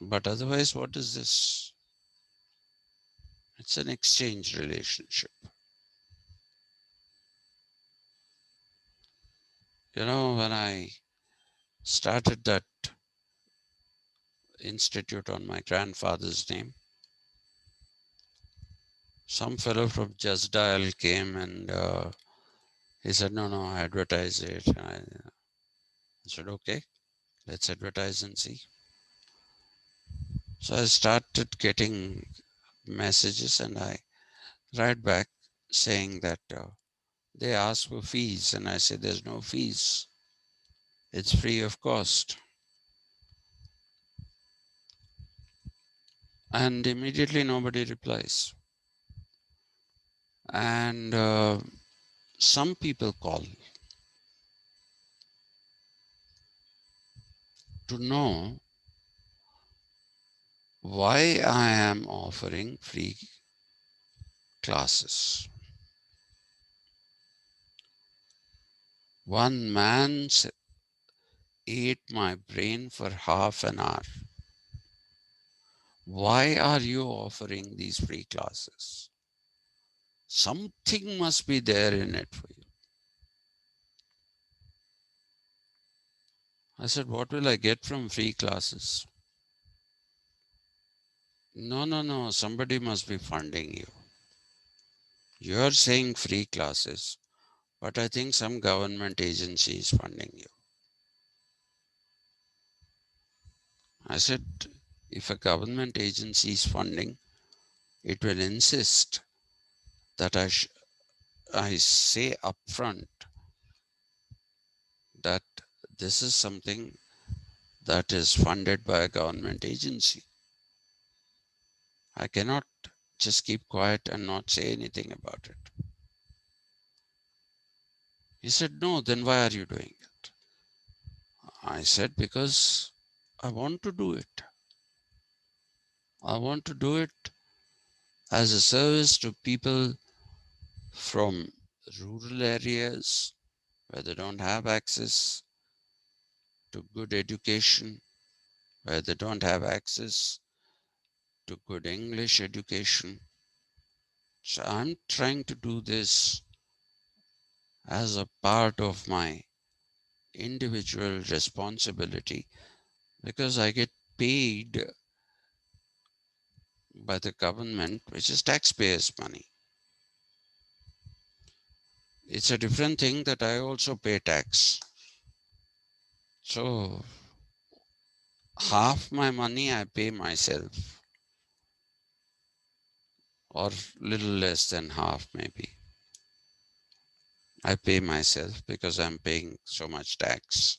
But otherwise, what is this? It's an exchange relationship. You know, when I started that institute on my grandfather's name, some fellow from Just Dial came and he said, no, advertise it. I said, okay, let's advertise and see. So I started getting messages and I write back saying that they ask for fees. And I said, there's no fees. It's free of cost. And immediately nobody replies. And some people call to know why I am offering free classes. One man ate my brain for half an hour. Why are you offering these free classes? Something must be there in it for you. I said, what will I get from free classes? No, somebody must be funding you. You're saying free classes, but I think some government agency is funding you. I said, if a government agency is funding, it will insist that I say upfront that this is something that is funded by a government agency. I cannot just keep quiet and not say anything about it. He said, no, then why are you doing it? I said, because I want to do it. I want to do it as a service to people from rural areas where they don't have access to good education, where they don't have access to good English education. So I'm trying to do this as a part of my individual responsibility because I get paid by the government, which is taxpayers' money. It's a different thing that I also pay tax. So half my money I pay myself, or little less than half maybe. I pay myself because I'm paying so much tax.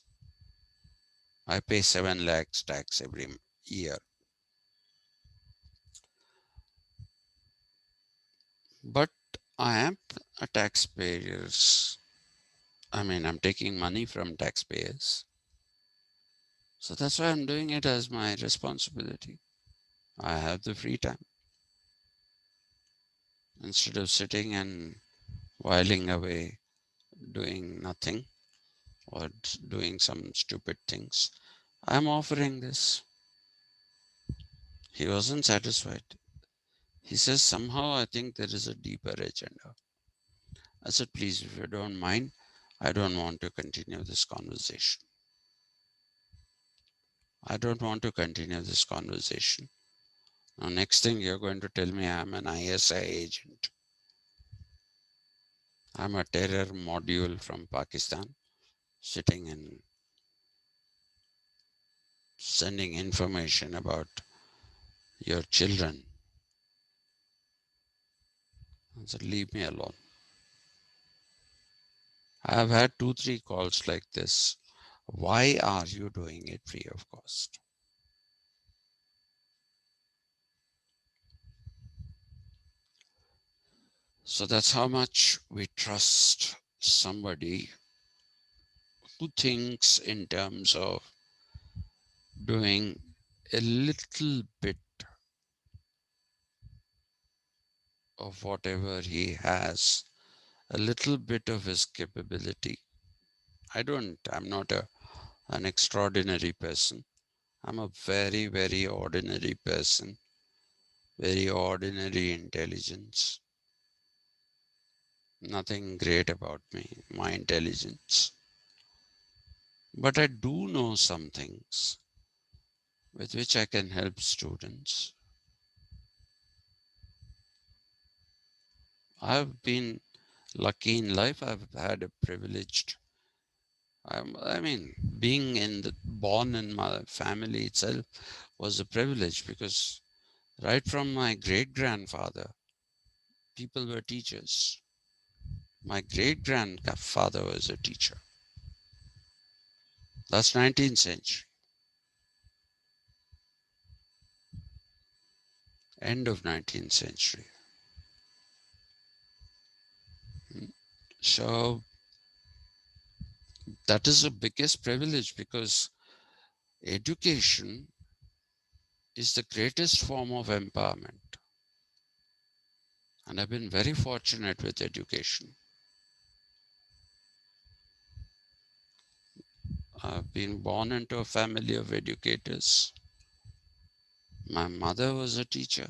I pay 7 lakhs tax every year. But I am a taxpayers. I mean, I'm taking money from taxpayers. So that's why I'm doing it as my responsibility. I have the free time. Instead of sitting and whiling away doing nothing or doing some stupid things, I'm offering this. He wasn't satisfied. He says, somehow I think there is a deeper agenda. I said, please, if you don't mind, I don't want to continue this conversation. I don't want to continue this conversation. Now, next thing you're going to tell me I'm an ISI agent. I'm a terror module from Pakistan sitting and sending information about your children. I said, leave me alone. I have had 2, 3 calls like this. Why are you doing it free of cost? So that's how much we trust somebody who thinks in terms of doing a little bit of whatever he has, a little bit of his capability. I'm not an extraordinary person. I'm a very, very ordinary person, very ordinary intelligence. Nothing great about me, my intelligence. But I do know some things with which I can help students. I've been lucky in life. I've had a privileged, being born in my family itself was a privilege because right from my great grandfather, people were teachers. My great grandfather was a teacher. That's 19th century, end of 19th century. So that is the biggest privilege because education is the greatest form of empowerment. And I've been very fortunate with education. I've been born into a family of educators. My mother was a teacher.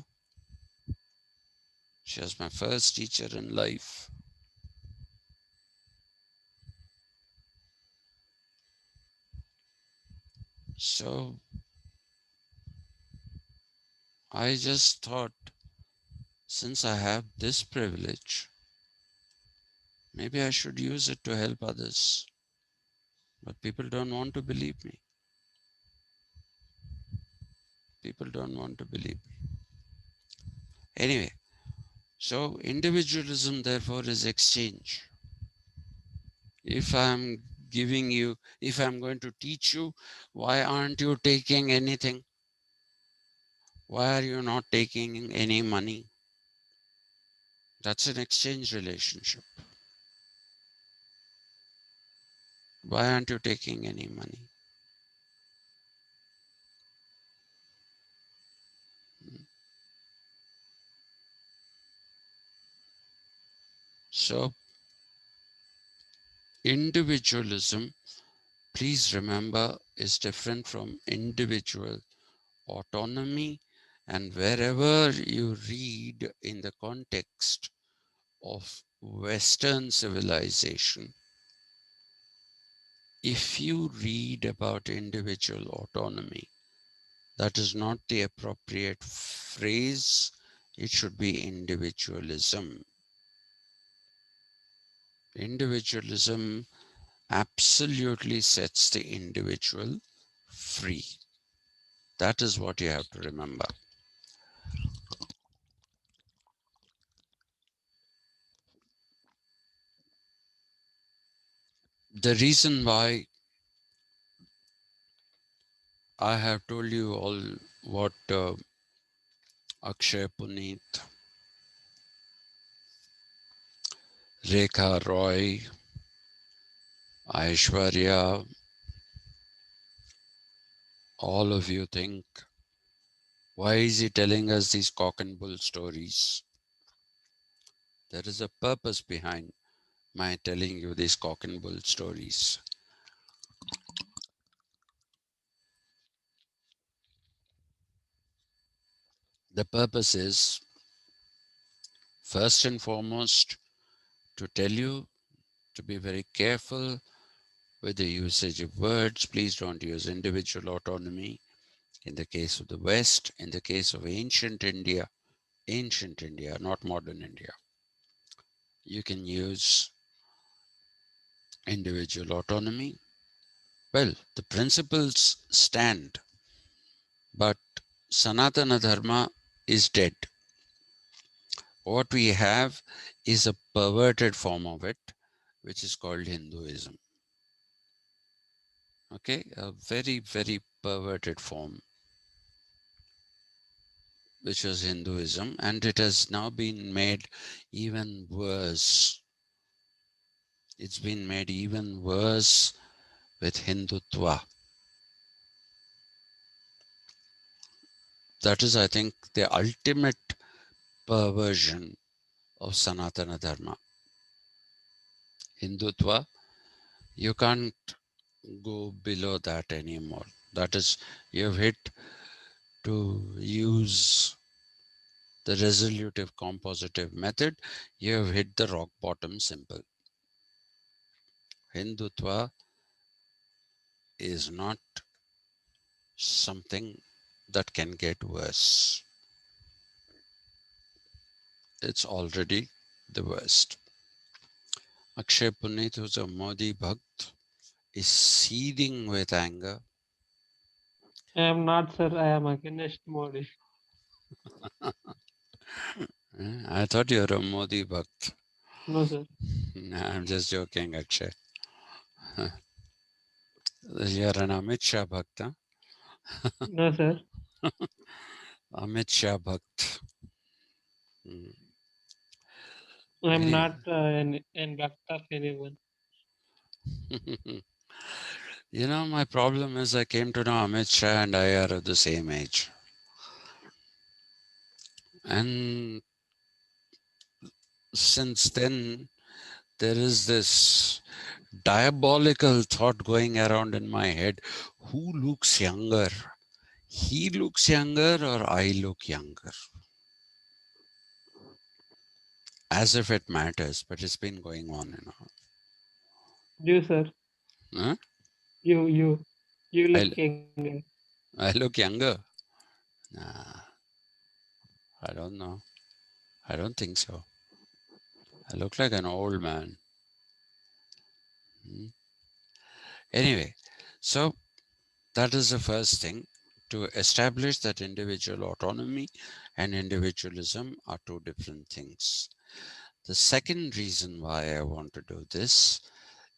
She was my first teacher in life. So I just thought, since I have this privilege, maybe I should use it to help others. But people don't want to believe me. People don't want to believe me. Anyway, so individualism, therefore, is exchange. If I'm if I'm going to teach you, why aren't you taking anything? Why are you not taking any money? That's an exchange relationship. Why aren't you taking any money? So, individualism, please remember, is different from individual autonomy And wherever you read in the context of Western civilization, if you read about individual autonomy, that is not the appropriate phrase. It should be individualism. Individualism absolutely sets the individual free. That is what you have to remember. The reason why I have told you all what Akshay Puneet, Rekha Roy, Aishwarya, all of you think, why is he telling us these cock and bull stories? There is a purpose behind my telling you these cock and bull stories. The purpose is, first and foremost, to tell you to be very careful with the usage of words. Please don't use individual autonomy in the case of the West. In the case of ancient India, not modern India, you can use individual autonomy. Well, the principles stand, but Sanatana Dharma is dead. What we have is a perverted form of it, which is called Hinduism. Okay, a very, very perverted form, which was Hinduism, and it has now been made even worse. It's been made even worse with Hindutva. That is, I think, the ultimate perversion of Sanatana Dharma. Hindutva, you can't go below that anymore. That is, you've hit, to use the resolutive compositive method, you have hit the rock bottom simple. Hindutva is not something that can get worse. It's already the worst. Akshay Puneet, who's a Modi Bhakt, is seething with anger. I am not, sir. I am against Modi. I thought you were a Modi Bhakt. No, sir. Nah, I'm just joking, Akshay. You're an Amit Shah Bhakt, huh? No, sir. Amit Shah Bhakt. Hmm. I am Anyway, not an back of anyone. my problem is I came to know Amit Shah and I are of the same age. And since then, there is this diabolical thought going around in my head: who looks younger? He looks younger or I look younger? As if it matters, but it's been going on. You, sir. Huh? You. You look I, younger. I look younger? Nah, I don't know. I don't think so. I look like an old man. Hmm. Anyway, so that is the first thing, to establish that individual autonomy and individualism are two different things. The second reason why I want to do this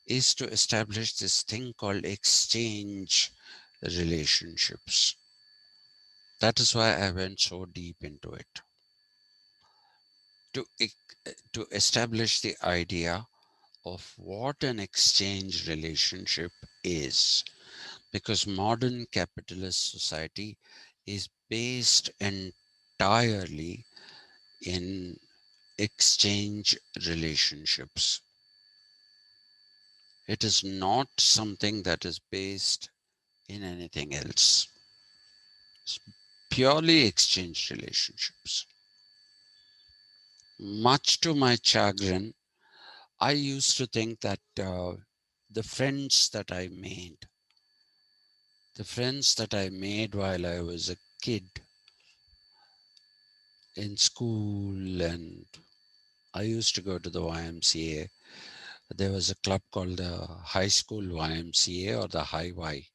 is to establish this thing called exchange relationships. That is why I went so deep into it. To, to establish the idea of what an exchange relationship is. Because modern capitalist society is based entirely in exchange relationships. It is not something that is based in anything else. purely exchange relationships. Much to my chagrin, I used to think that the friends that I made, the friends that I made while I was a kid in school, and I used to go to the YMCA. There was a club called the High School YMCA, or the High Y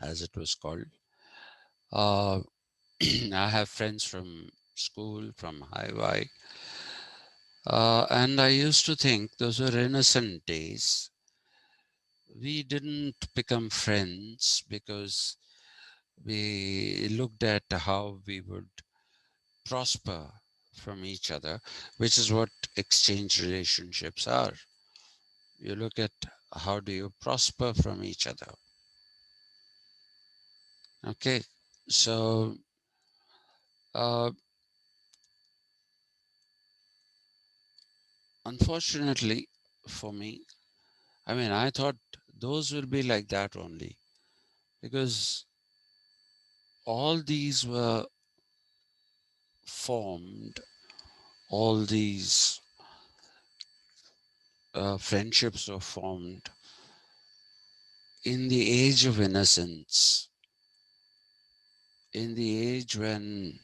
as it was called. Uh, I have friends from school, from High Y. And I used to think those were innocent days. We didn't become friends because we looked at how we would prosper from each other, which is what exchange relationships are. You look at how do you prosper from each other. Okay, so uh, unfortunately for me, I mean, I thought those will be like that only because all these were formed, all these friendships were formed in the age of innocence, in the age when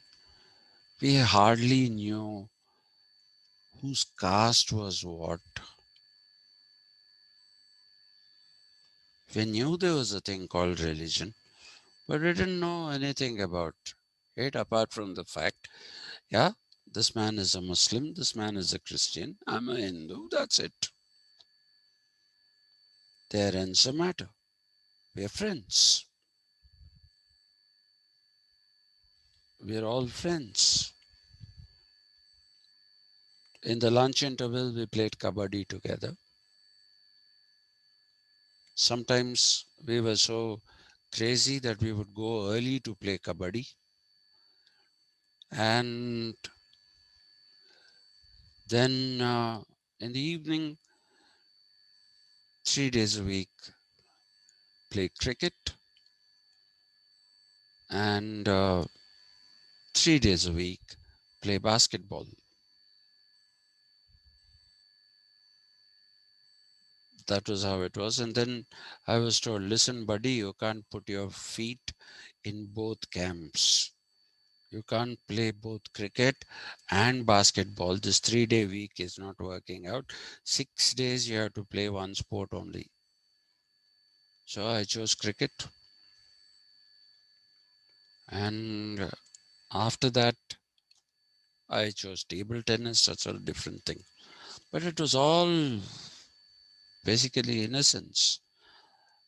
we hardly knew whose caste was what. We knew there was a thing called religion, but we didn't know anything about it apart from the fact, yeah, this man is a Muslim, this man is a Christian, I'm a Hindu, that's it. There ends the matter. We're friends. We're all friends. In the lunch interval, we played kabaddi together. Sometimes we were so crazy that we would go early to play kabaddi. And then in the evening, 3 days a week, play cricket. And 3 days a week, play basketball. That was how it was. And then I was told, listen, buddy, you can't put your feet in both camps. You can't play both cricket and basketball. This 3 day week is not working out. 6 days you have to play one sport only. So I chose cricket. And after that, I chose table tennis. That's a different thing. But it was all basically innocence.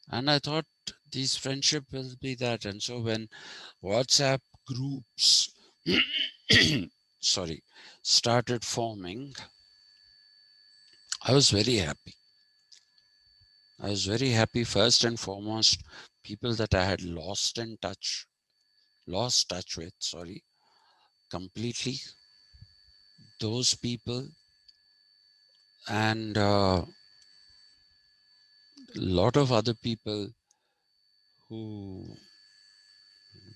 And I thought these friendship will be that. And so when WhatsApp groups, sorry, started forming, I was very happy. I was very happy, first and foremost, people that I had lost touch with, sorry, completely. Those people, and a lot of other people who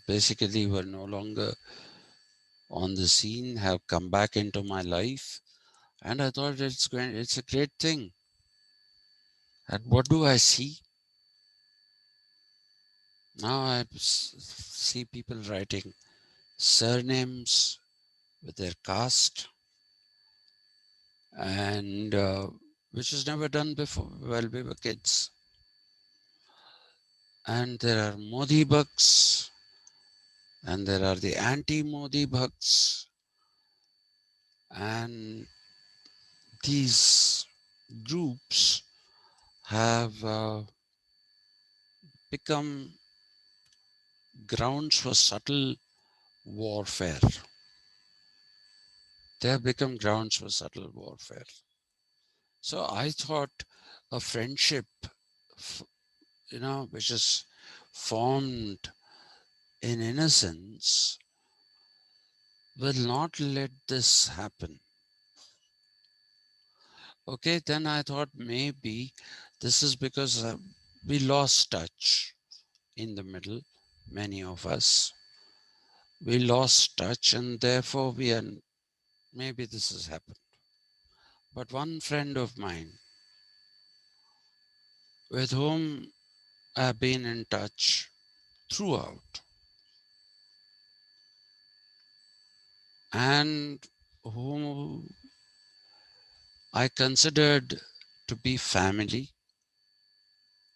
basically were no longer on the scene have come back into my life. And I thought it's a great thing. And what do I see? Now I see people writing surnames with their caste, and which was never done before while we were kids. And there are Modi bugs, and there are the anti-Modi bugs, and these groups have become grounds for subtle warfare. They have become grounds for subtle warfare. So I thought a friendship, which is formed in innocence, will not let this happen. Okay, then I thought maybe this is because we lost touch in the middle, many of us. We lost touch, and therefore we are. Maybe this has happened. But one friend of mine with whom I've been in touch throughout and whom I considered to be family,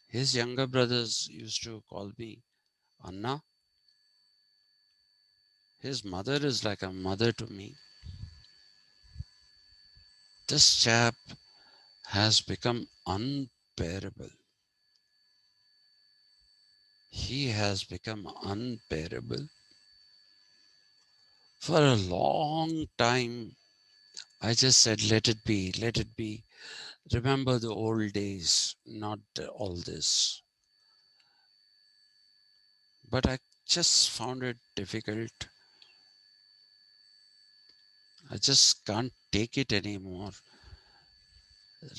his younger brothers used to call me Anna. His mother is like a mother to me. This chap has become unbearable. He has become unbearable. For a long time, I just said, let it be, let it be. Remember the old days, not all this. But I just found it difficult. I just can't take it anymore.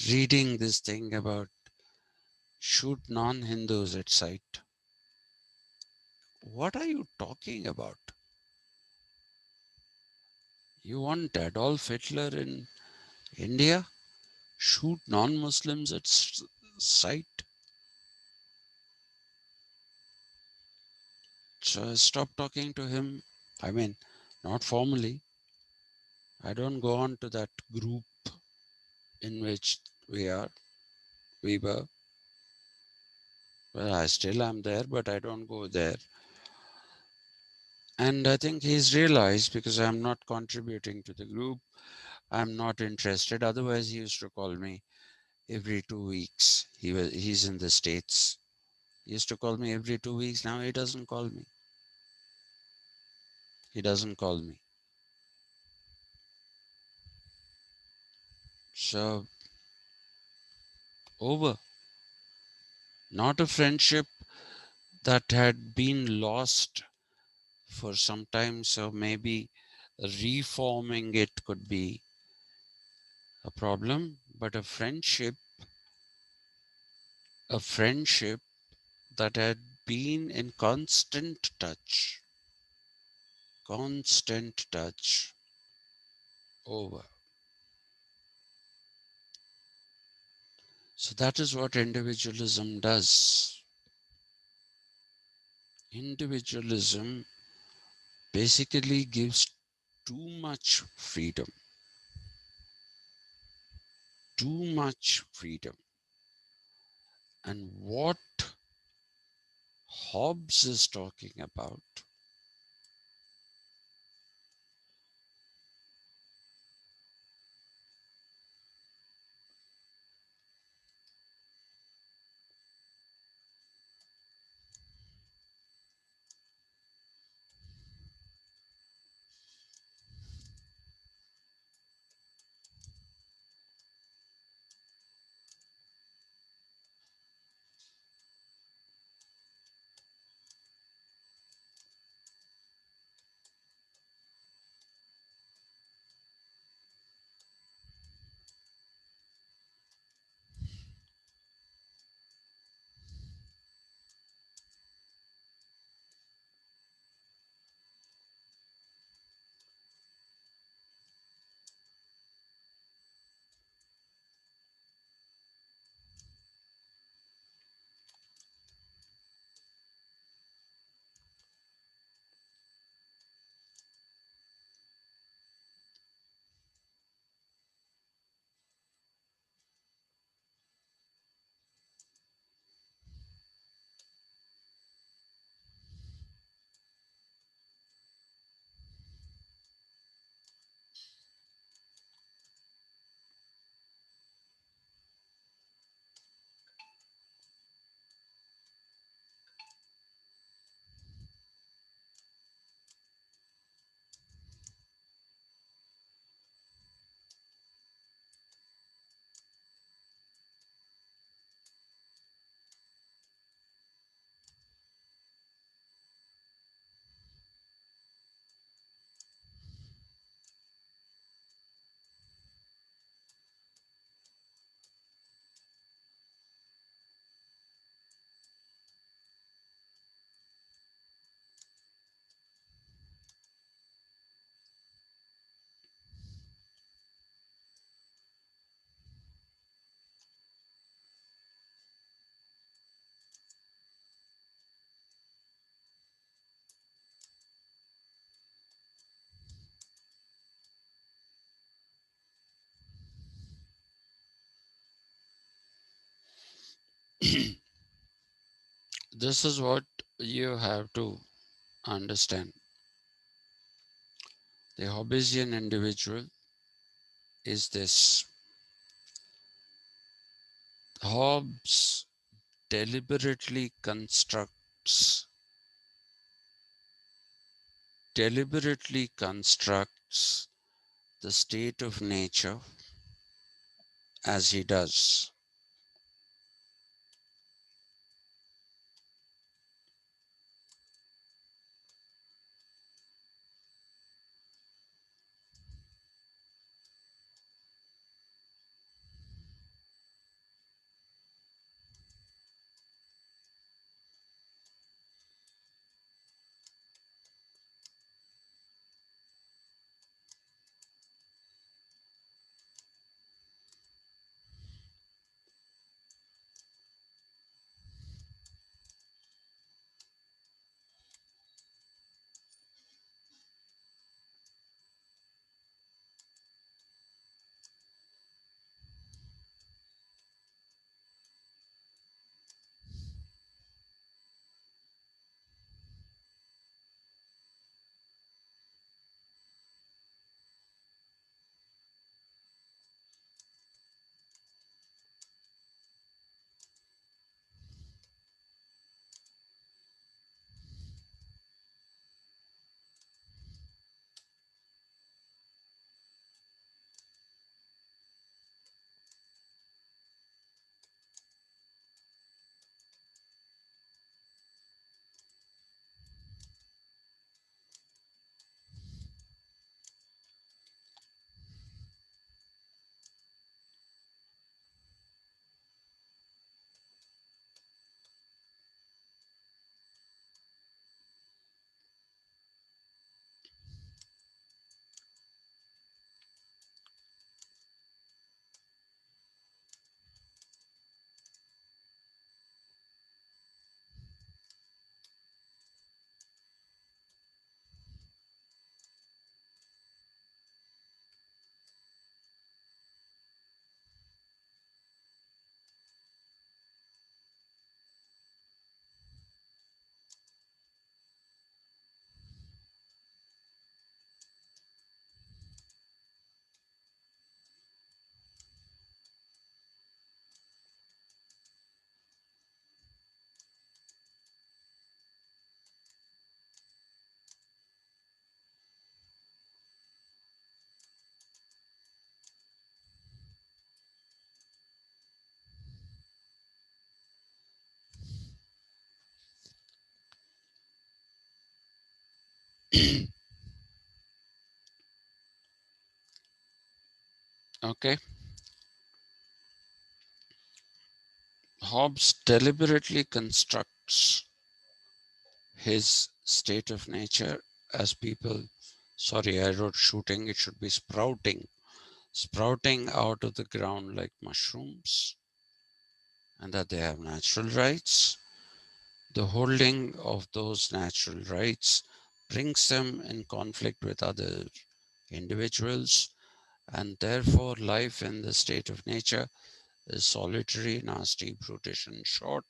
Reading this thing about shoot non Hindus at sight. What are you talking about? You want Adolf Hitler in India? Shoot non Muslims at sight? So I stopped talking to him. I mean, not formally. I don't go on to that group in which we were. Well, I still am there, but I don't go there. And I think he's realized because I'm not contributing to the group, I'm not interested. Otherwise, he used to call me every 2 weeks. He's in the States. He used to call me every 2 weeks. Now he doesn't call me. He doesn't call me. So over. Not a friendship that had been lost for some time. So maybe reforming it could be a problem. But a friendship that had been in constant touch over. So that is what individualism does. Individualism basically gives too much freedom, too much freedom. And what Hobbes is talking about This is what you have to understand. The Hobbesian individual is this. Hobbes deliberately constructs the state of nature as he does. Okay? Hobbes deliberately constructs his state of nature as people, sorry, I wrote shooting, it should be sprouting out of the ground like mushrooms, and that they have natural rights. The holding of those natural rights brings them in conflict with other individuals, and therefore life in the state of nature is solitary, nasty, brutish, and short,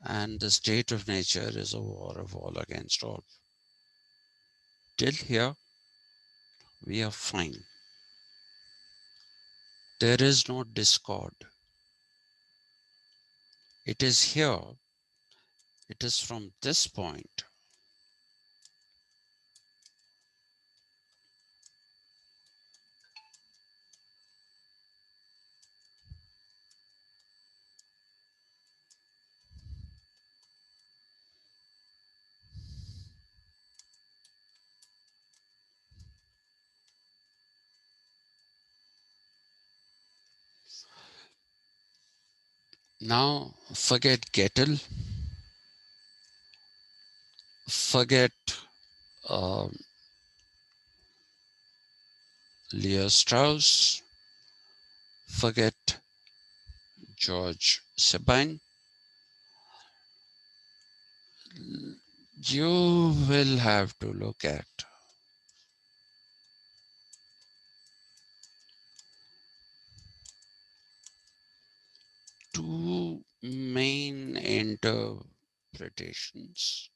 and the state of nature is a war of all against all. Till here, we are fine. There is no discord. It is here, it is from this point now. Forget Gettel, forget um, Leo Strauss, forget George Sabine. You will have to look at two interpretations.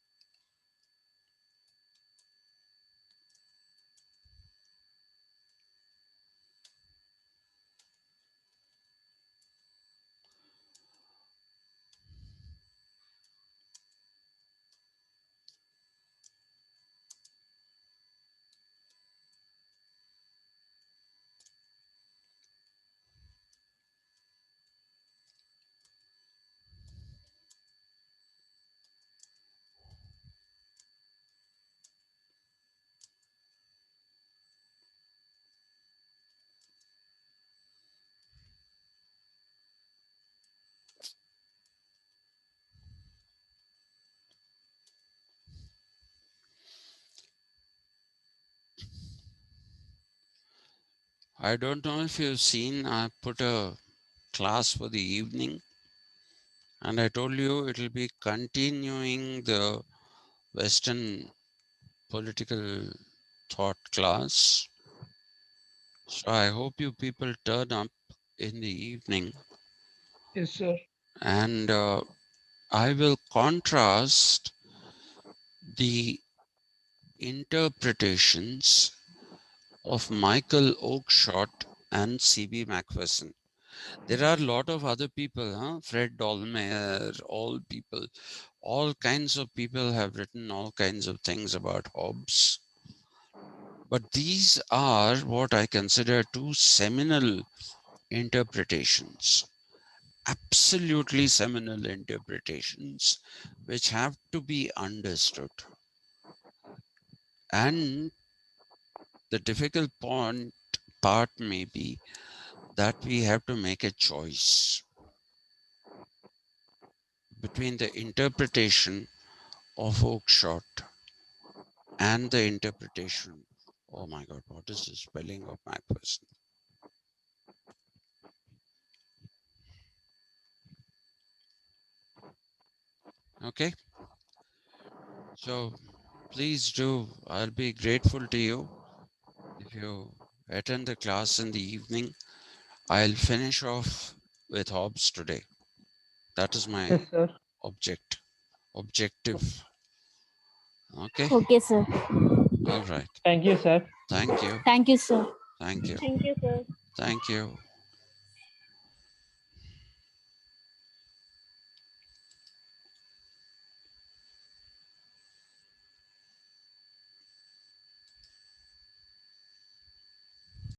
I don't know if you've seen, I put a class for the evening, and I told you it'll be continuing the Western political thought class. So I hope you people turn up in the evening, Yes, sir. and I will contrast the interpretations of Michael Oakeshott and C.B. Macpherson. There are a lot of other people, Fred Dolmeyer, all kinds of people have written all kinds of things about Hobbes. But these are what I consider two seminal interpretations, absolutely seminal interpretations, which have to be understood. And the difficult part may be that we have to make a choice between the interpretation of Oakeshott and the interpretation. Oh my God, what is the spelling of Macpherson? Okay, so please do. I'll be grateful to you if you attend the class in the evening. I'll finish off with Hobbes today. That is my Yes, sir. objective. Okay, Okay, sir. all right. Thank you, sir. Thank you. Thank you, sir. Thank you. Thank you, sir. Thank you.